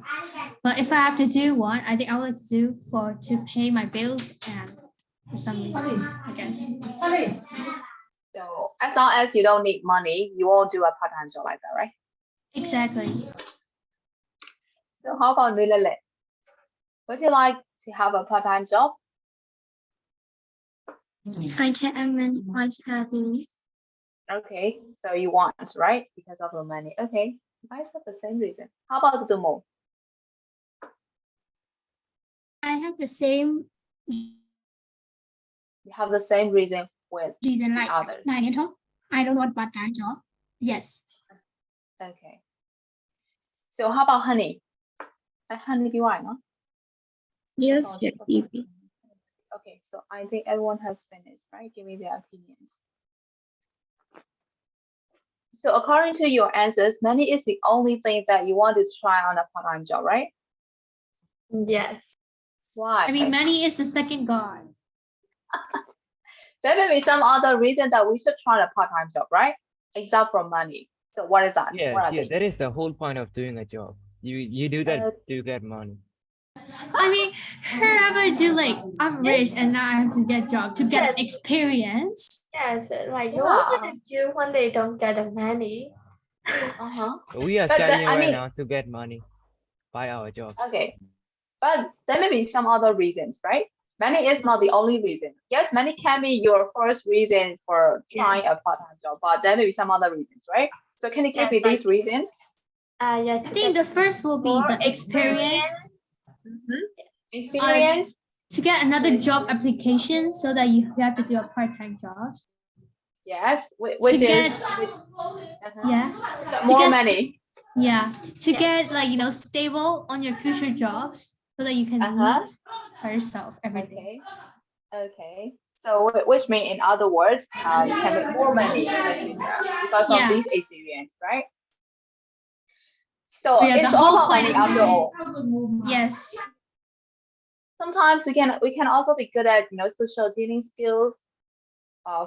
But if I have to do one, I think I would like to do to pay my bills and for some reasons, I guess. So as long as you don't need money, you won't do a part-time job like that, right? Exactly. So how about Nulele? Would you like to have a part-time job? I can earn my study. Okay, so you want, right? Because of the money. Okay, you guys have the same reason. How about Dumo? I have the same You have the same reason with reason the like others. Nainato. I don't want part-time job. Yes. Okay. So how about Honey? Honey, do you want, no? Yes, Oh, yes, okay, so I think everyone has finished, right? Give me their opinions. So according to your answers, money is the only thing that you want to try on a part-time job, right? yes. Why? I mean, money is the second god. There may be some other reason that we should try a part-time job, right? Except for money. So what is that? Yeah, What are yeah, they? that is the whole point of doing a job. You do that to get money. I mean, whoever do like average and now I have to get job to get experience. Yes, like Yeah. what would they do when they don't get the money? Uh-huh. We are But studying I right mean, now to get money by our jobs. okay. But there may be some other reasons, right? Money is not the only reason. Yes, money can be your first reason for trying a part-time job, but there may be some other reasons, right? So can you give me these reasons? Yeah, I think the first will be the experience. Experience. To get another job application so that you have to do a part-time job. Yes, which To is get, uh-huh. yeah. More money. Yeah, to get like, stable on your future jobs so that you can lead by yourself everything. Okay. So which means in other words, you can make more money in the future because of this experience, right? So yeah, it's all about money after all. Yes. Sometimes we can also be good at social dealing skills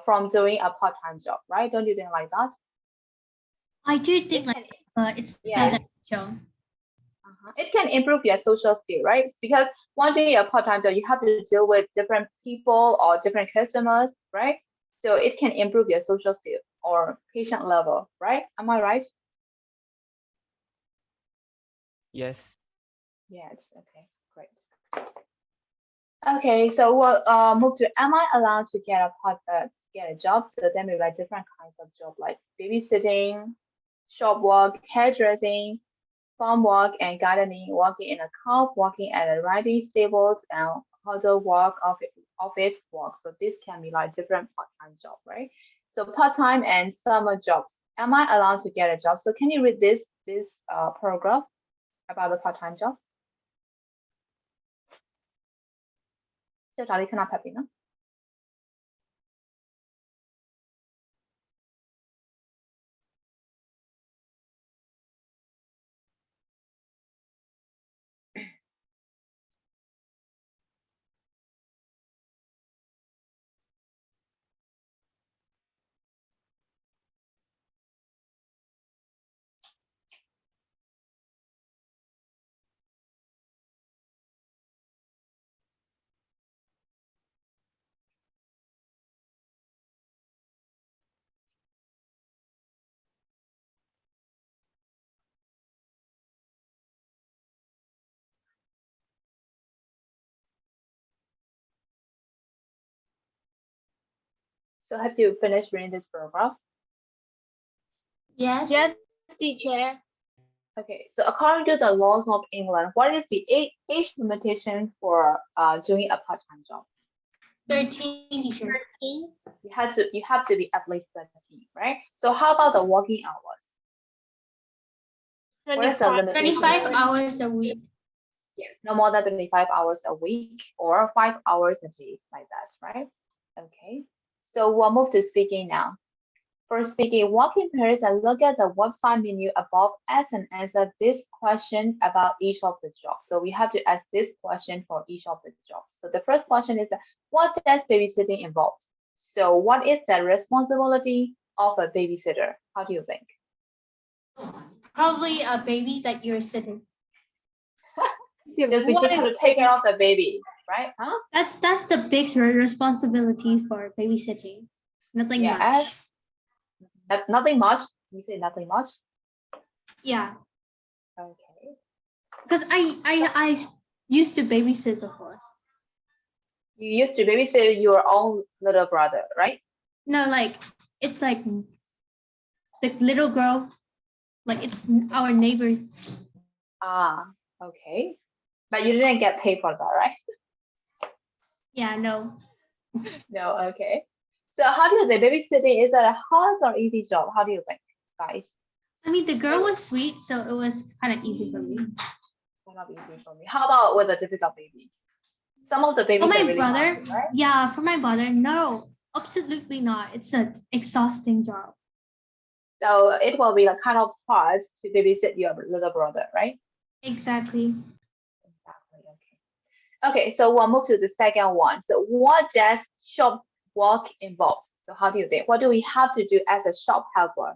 from doing a part-time job, right? Don't you think like that? I do think it's beneficial. It can improve your social skill, right? Because when doing a part-time job, you have to deal with different people or different customers, right? So it can improve your social skill or patient level, right? Am I right? Yes. Yes. Okay. Great. Okay, so we'll move to, am I allowed to get a job? So then we like different kinds of job like babysitting, shop work, hairdressing, farm work and gardening, working in a camp, working at a riding stables, and hotel work, office work. So this can be like different part-time job, right? So part-time and summer jobs. Am I allowed to get a job? So can you read this paragraph about the part-time job? ကြောက်တာလေးခဏဖတ်ပြီနော် So have you finished reading this paragraph? Yes. Yes, teacher. Okay, so according to the laws of England, what is the age limitation for doing a part-time job? 13, teacher. You have to be at least 13, right? So how about the working hours? What is the limitation? 25 hours a week. Yes, no more than 25 hours a week or 5 hours a day, like that, right? Okay, so we'll move to speaking now. For speaking, walk in pairs and look at the website menu above as and answer this question about each of the jobs. So we have to ask this question for each of the jobs. So the first question is, what does babysitting involve? So what is the responsibility of a babysitter? How do you think? Probably a baby that you're sitting. Just we just have to take care of the baby, right? Huh? That's the big responsibility for babysitting. Nothing much. Nothing much. You say nothing much. Yeah. Okay. Because I used to babysit before. You used to babysit your own little brother, right? No, like it's like the little girl, like it's our neighbor. Ah, okay. But you didn't get paid for that, right? Yeah, no. No, okay. So how do you think babysitting, is that a hard or easy job? How do you think, guys? I mean, the girl was sweet, so it was kind of easy for me. Not easy for me. How about with a difficult baby? Some of the babies For my are really brother, hard, right? yeah, for my brother, no, absolutely not. It's an exhausting job. So it will be a kind of hard to babysit your little brother, right? Exactly. Exactly. Okay. Okay, so we'll move to the second one. So what does shop work involve? So how do you think? What do we have to do as a shop helper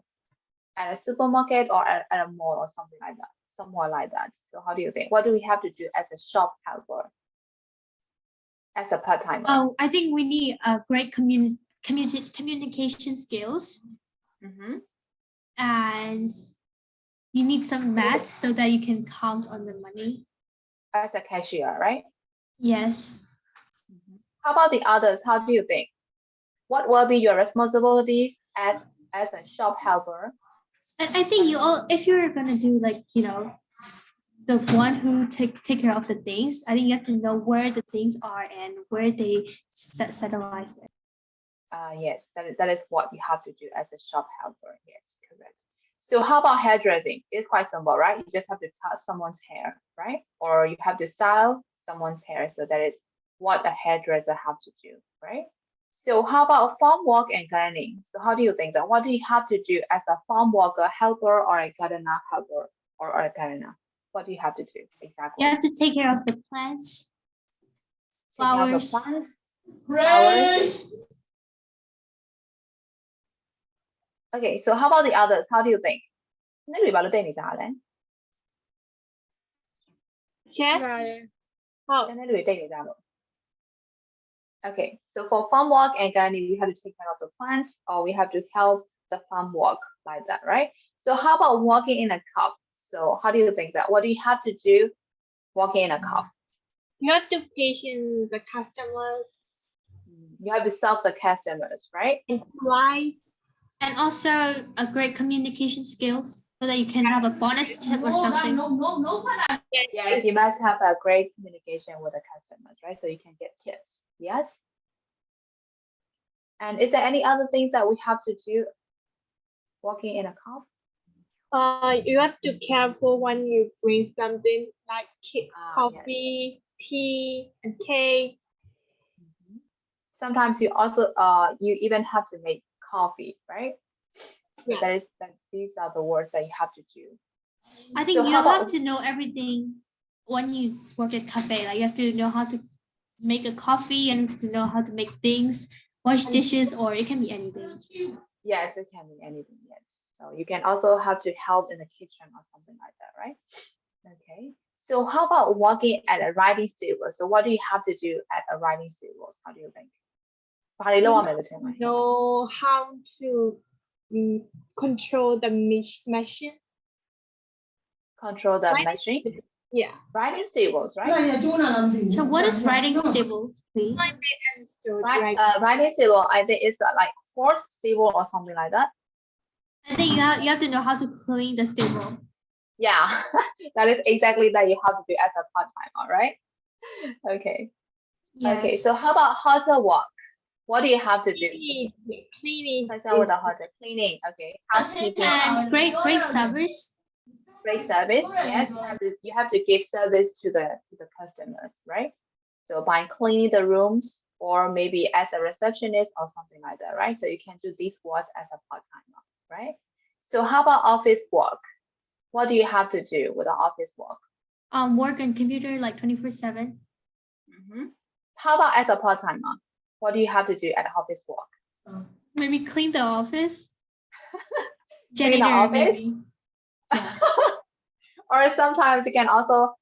at a supermarket or at a mall or something like that? Somewhere like that. So how do you think? What do we have to do as a shop helper? As a part-timer? Oh, I think we need a great communication skills. And you need some maths so that you can count on the money. As a cashier, right? Yes. How about the others? How do you think? What will be your responsibilities as a shop helper? I think you all, if you're gonna do like, you know, the one who take care of the things, I think you have to know where the things are and where they settleize it. Yes, that is what you have to do as a shop helper. Yes, correct. So how about hairdressing? It's quite simple, right? You just have to touch someone's hair, right? Or you have to style someone's hair. So that is what a hairdresser have to do, right? So how about farm work and gardening? So how do you think that? What do you have to do as a farm worker helper or a gardener helper or a gardener? What do you have to do exactly? You have to take care of the plants, flowers. Flowers. Okay, so how about the others? How do you think? Okay, so for farm work and gardening, we have to take care of the plants or we have to help the farm work like that, right? So how about working in a cup? So how do you think that? What do you have to do working in a cup? You have to patient the customers. You have to serve the customers, right? And also a great communication skills so that you can have a bonus tip or something. Yes, you must have a great communication with the customers, right? So you can get tips. Yes. And is there any other things that we have to do working in a cup? You have to careful when you bring something like coffee, tea, and cake. Sometimes you also you even have to make coffee, right? So these are the words that you have to do. I think So you how have about- to know everything when you work at cafe. Like you have to know how to make a coffee and to know how to make things, wash dishes, or it can be anything. Yes, it can be anything. Yes. So you can also have to help in the kitchen or something like that, right? Okay. So how about working at a writing table? So what do you have to do at a writing table? How do you think? Know how to control the machine. Control the machine. Yeah. Writing tables, right? So what is writing stable, please? Writing table, I think it's like horse stable or something like that. I think you have to know how to clean the stable. Yeah, that is exactly that you have to do as a part-time, all right? Okay. Yes. Okay, so how about hotel work? What do you have to do? Cleaning. Let's start with the hotel cleaning. Okay, housekeeping. And great service. Great service. Yes, you have to give service to the customers, right? So by cleaning the rooms or maybe as a receptionist or something like that, right? So you can do these works as a part-timer, right? So how about office work? What do you have to do with the office work? Work on computer like 24/7. How about as a part-timer? What do you have to do at office work? Maybe clean the office. Clean the Janitor, office? maybe. Or sometimes you can also,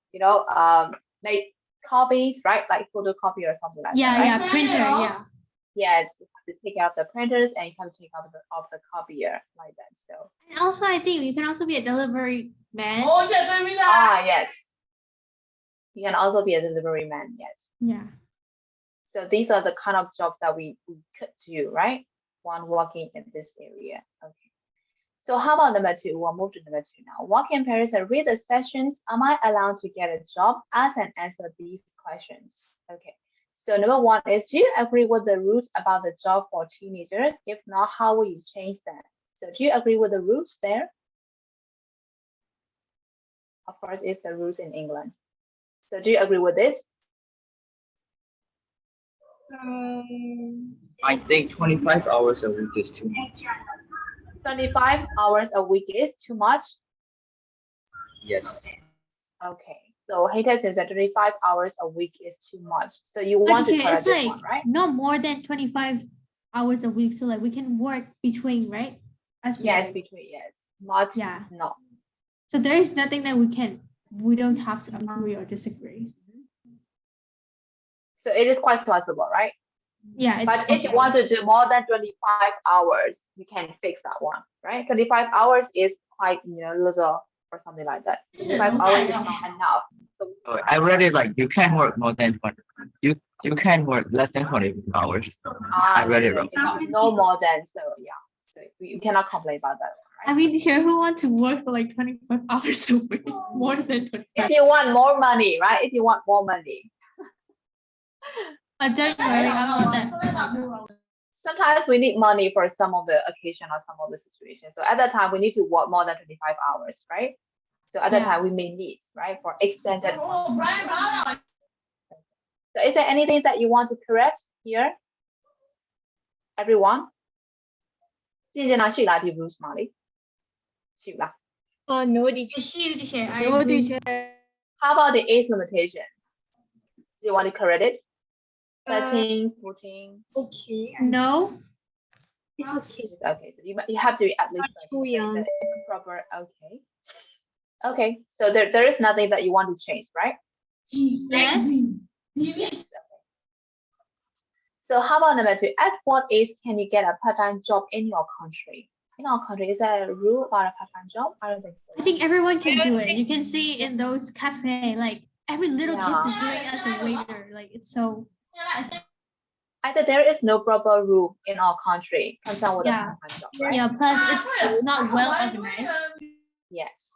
make copies, right? Like photocopy or something like that, right? Yeah, printer, yeah. Yes, you have to take care of the printers and you have to take care of the copier like that. So. And also, I think you can also be a delivery man. Yes. You can also be a delivery man, yes. Yeah. So these are the kind of jobs that we could do, right? One working in this area. Okay. So how about number 2? We'll move to number 2 now. Work in Paris and read the sessions. Am I allowed to get a job? Ask and answer these questions. Okay. So number 1 is, do you agree with the rules about the job for teenagers? If not, how will you change them? So do you agree with the rules there? Of course, it's the rules in England. So do you agree with this? I think 25 hours a week is too much. 25 hours a week is too much? Yes. Okay. So Hayden says that 25 hours a week is too much. So you want to correct this one, right? No more than 25 hours a week. So like we can work between, right? Yes, between, yes. Much, yeah. No. So there is nothing that we don't have to agree or disagree. So it is quite flexible, right? Yeah. But if you want to do more than 25 hours, you can fix that one, right? 25 hours is quite, little or something like that. 25 hours is not enough. So, I read it like you can work more than 20. You can work less than 20 hours. I read it wrong. No more than, so yeah. So you cannot complain about that. Right? I mean, who want to work for like 25 hours a week? More than 25. If you want more money, right? If you want more money. Don't worry, I'm not that. Sometimes we need money for some of the occasion or some of the situations. So at that time, we need to work more than 25 hours, right? So at that time, we may need, right, for extended. So is there anything that you want to correct here? Everyone? No, teacher. No, teacher. How about the age limitation? Do you want to correct it? 13, 14. Okay. No. It's okay. Okay, so you have to be at least too young. proper. Okay. Okay, so there is nothing that you want to change, right? Yes. Yes. So how about number 2? At what age can you get a part-time job in your country? In our country, is there a rule about a part-time job? I don't think so. I think everyone can do it. You can see in those cafe, like every little kids is doing as a waiter. Like it's so. I think there is no proper rule in our country concerned with a part-time job, right? Yeah. Plus, it's not well organized. Yes.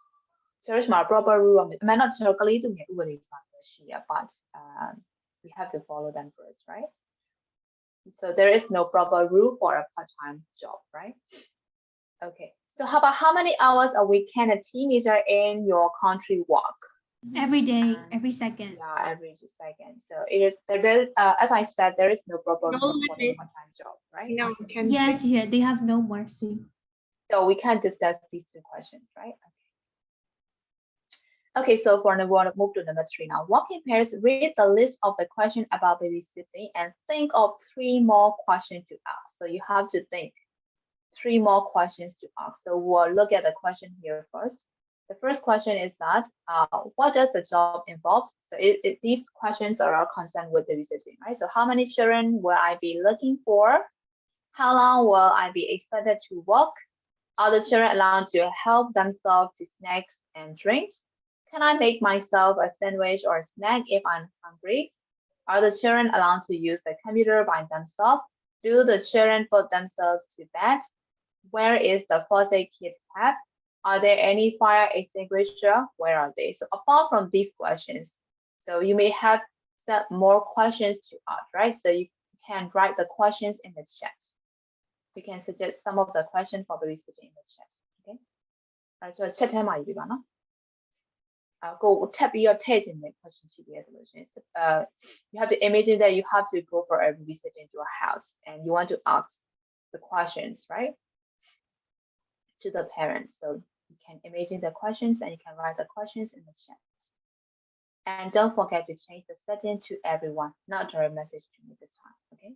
There is not proper rule. But we have to follow them first, right? So there is no proper rule for a part-time job, right? Okay. So how about how many hours a week can a teenager in your country work? Every day, every second. Yeah, every second. So it is there. As I said, there is no problem No for the limit. part-time job, right? No, can Yes, yeah, they have no mercy. So we can discuss these two questions, right? Okay, so for we want to move to number 3 now. Working parents, read the list of the question about babysitting and think of 3 more questions to ask. So you have to think 3 more questions to ask. So we'll look at the question here first. The first question is that, what does the job involve? So these questions are all concerned with babysitting, right? So how many children will I be looking for? How long will I be expected to work? Are the children allowed to help themselves to snacks and drinks? Can I make myself a sandwich or a snack if I'm hungry? Are the children allowed to use the computer by themselves? Do the children put themselves to bed? Where is the first aid kit kept? Are there any fire extinguisher? Where are they? So apart from these questions, so you may have some more questions to ask, right? So you can write the questions in the chat. We can suggest some of the questions for babysitting in the chat. Okay. Right. So chat ထဲမှာယူပါနော် ကိုထပ်ပြီးတော့ထည့်ခြင်းတဲ့ question ရှိသေးတယ်ဆိုလို့ရှိရင် you have to imagine that you have to go for a visit into a house and you want to ask the questions, right, to the parents. So you can imagine the questions and you can write the questions in the chat. And don't forget to change the setting to everyone, not direct message to me this time. Okay.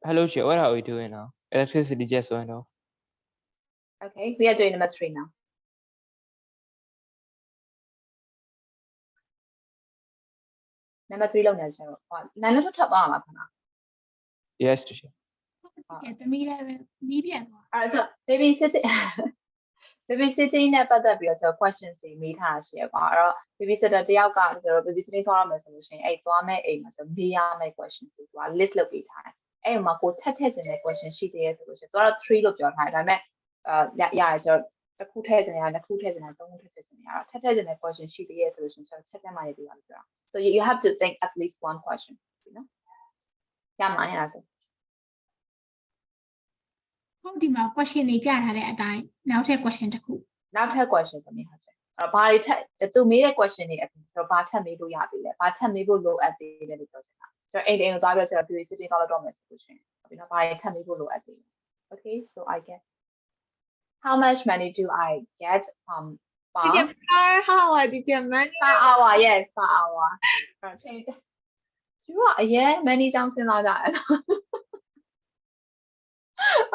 Hello, Chair. What are we doing now? Electricity just went off. Okay, we are doing number 3 now. Number 3 လုပ်နေကြတော့နာနထပ်သွားမှာခဏ Yes, Chair. သမီးလည်းပဲမီးပြန်သွား အဲ့ဆို babysitting နဲ့ပတ်သက်ပြီးတော့ questions တွေမေးထားတာရှိရပါအဲ့တော့ babysitter တယောက်ကဆိုတော့ babysitting သွားရမယ်ဆိုလို့ရှိရင်အဲ့သွားမဲ့အိမ်မှာဆိုမေးရမယ့် questions တွေသူက list လုပ်ပေးထားတယ်အဲ့မှာကိုထပ်ထည့်ခြင်းတဲ့ question ရှိသေးရဲ့ဆိုလို့ရှိရင်သူကတော့3လို့ပြောထားတယ်ဒါပေမဲ့ရတယ်ဆိုတော့တစ်ခုထည့်ခြင်းရနှစ်ခုထည့်ခြင်းရသုံးခုထည့်ခြင်းရထပ်ထည့်ခြင်းတဲ့ question ရှိသေးရဲ့ဆိုလို့ရှိရင်ကျွန်တော်ချက်ထဲမှာရေးပြပါလို့ပြောတာ so you have to think at least one question နော်ရမှာရလားဆို ဟုတ်ဒီမှာ question တွေပြထားတဲ့အတိုင်းနောက်ထပ် question တစ်ခု နောက်ထပ် question သမီးဟုတ်တယ်အဲ့ဘာတွေထပ်သူမေးတဲ့ question တွေအပြင်ဆိုတော့ဘာထပ်မေးလို့ရသေးလဲဘာထပ်မေးဖို့လိုအပ်သေးလဲလို့ပြောချင်တာကျွန်တော်အိမ်ကိုသွားပြီးတော့ babysitting သွားတော့မယ်ဆိုလို့ရှိရင်ပြီးတော့ဘာတွေထပ်မေးဖို့လိုအပ်သေးလဲ okay so I get how much money do I get per hour did you money per hour yes per hour change သူကအရင် many ကြောင်းစဉ်းစားကြတယ်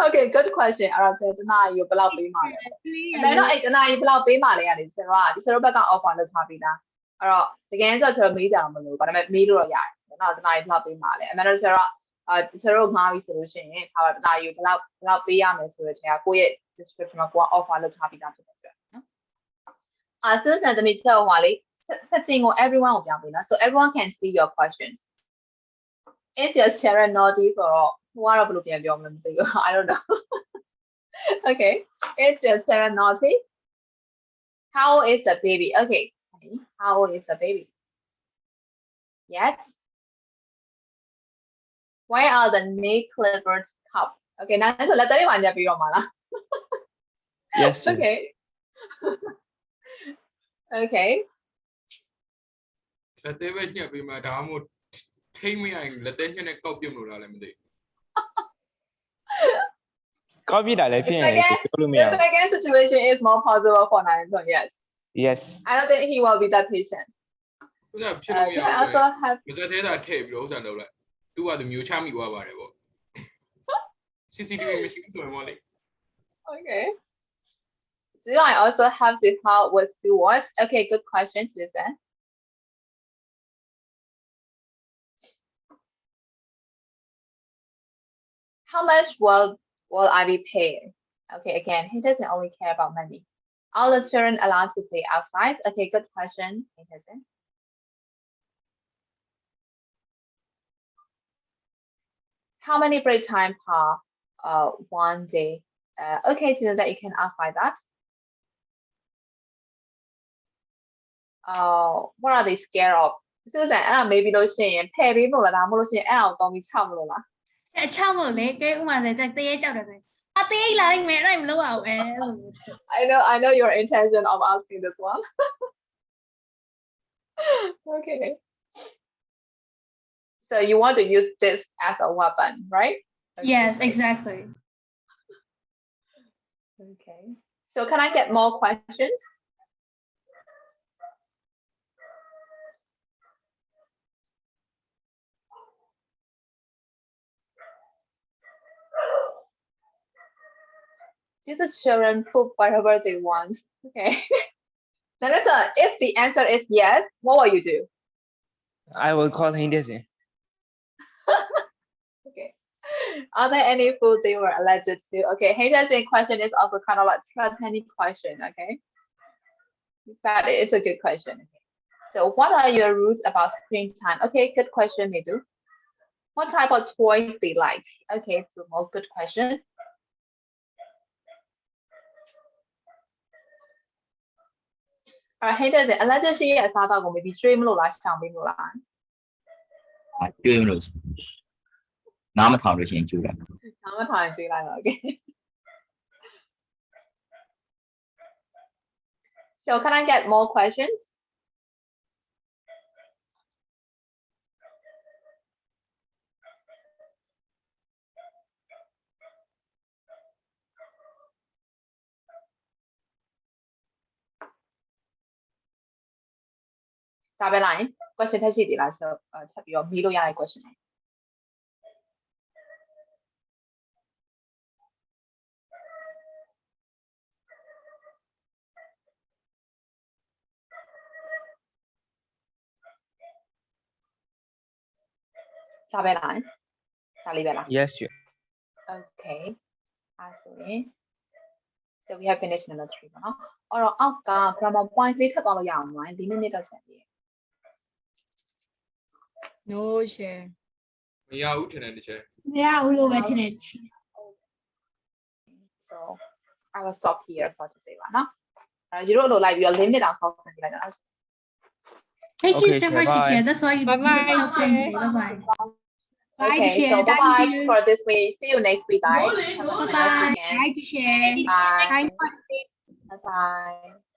Okay, good question. အဲ့တော့ကျွန်တော်တနာရီကိုဘယ်လောက်ပေးမှာလဲ။အဲ့တော့အဲ့တနာရီဘယ်လောက်ပေးမှာလဲကနေကျွန်တော်ကဘက်က offer လုပ်ထားပြီးသား။အဲ့တော့တကယ်ဆိုကျွန်တော်မေးကြအောင်မလို့ဒါပေမဲ့မေးလို့တော့ရတယ်။နောက်တနာရီဘယ်လောက်ပေးမှာလဲ။အမှန်တော့ကျွန်တော်ငှားပြီးဆိုလို့ရှိရင်ဟာတနာရီကိုဘယ်လောက်ပေးရမယ်ဆိုတဲ့ထဲကကိုယ့်ရဲ့ description မှာကိုက offer လုပ်ထားပြီးသားဖြစ်တယ်ပြ။နော်။ဆက်စံတမီချက်ဟိုလေး setting ကို everyone ကိုပြောင်းပေးနော်။ So everyone can see your questions. Is your chair naughty or what I don't know. Okay, is your chair naughty? How old is the baby? Okay, how old is the baby? Yet? Where are the nail clippers cup? Okay, now let's tell you one Yes, Chair. Okay. Okay. လက်သေးပဲညှက်ပြီးမှဒါမှမဟုတ်ထိမ့်မရရင်လက်သေးညှက်နဲ့ကောက်ပြုတ်လို့လားလည်းမသိ ကောက်ပြတာလည်းဖြစ်ရင်ပြောလို့မရ The second situation is more possible for Naruto, yes. Yes. I don't think he will be that patient. ဥစ္စာဖြစ်လို့မရ I also have မစက်သေးတာထည့်ပြီးတော့ဥစ္စာလုပ်လိုက်သူကသူမျိုးချမိသွားပါတယ်ပေါ့ CCTV မရှိဘူးဆိုရင်ပေါ့လေ okay. Do I also have to help with stewards? Okay, good question, Susan. How much will I be paid? Okay, again, he doesn't only care about money. Are the children allowed to play outside? Okay, good question. How many break time per one day? Okay, so that you can ask like that. What are they scared of? Susan အဲ့ဒါမေးပြီးလို့ရှိရင်ဖယ်ပေးမလို့လားဒါမှမဟုတ်လို့ရှိရင်အဲ့ဒါကိုတောင်းပြီးချမလို့လား ချောက်မလို့လေကဲဥမာလေတရေကြောက်တယ်ဆိုရင်တရေလာလိုက်မယ်အဲ့ဒါမလုပ်အောင်I know your intention of asking this one okay so you want to use this as a weapon right Yes exactly okay so can I get more questions the children poop whatever they want. Okay. Vanessa, if the answer is yes, what will you do? I will call him this. Okay. Are there any food they were allergic to? Okay, Henderson question is also kind of like threatening question, okay? But it's a good question. Okay. So what are your rules about screen time? Okay, good question, Midu. What type of toys they like? Okay, so more good question. Henderson, allergic ရှိရဲ့အစားအသောက်ကို maybe ကျွေးမလို့လားရှောင်ပေးမလို့လား ကျွေးမလို့နားမထောင်လို့ရှိရင်ကျွေးလိုက် နားမထောင်ကျွေးလိုက်ပါ okay so can I get more questionsဒါပဲလား question ထပ်ရှိသေးလားဆိုတော့ချက်ပြီးတော့ပြီးလို့ရတဲ့ question ဒါပဲလားဒါလေးပဲလား Yes sure okay အဲ့ဆိုရင် so we have finished number 3ပေါ့နော်အဲ့တော့အောက်က grammar point လေးထပ်သွားလို့ရအောင်မလားဒီမိနစ်တော့ချက်ပြီး No share. မရဘူးထင်တယ်တစ်ချက် မရဘူးလို့ပဲထင်တယ် so I will stop here for today ပါနော်ယူရိုလိုလိုက်ပြီးတော့4မိနစ်တောင်ဆောက်နေလိုက်တော့ Thank you Okay, so sure, much bye. teacher that's why you Bye bye, so friendly teacher. bye bye okay so bye bye for this week see you next week guys have a nice Bye weekend bye. Bye, teacher. bye Bye. bye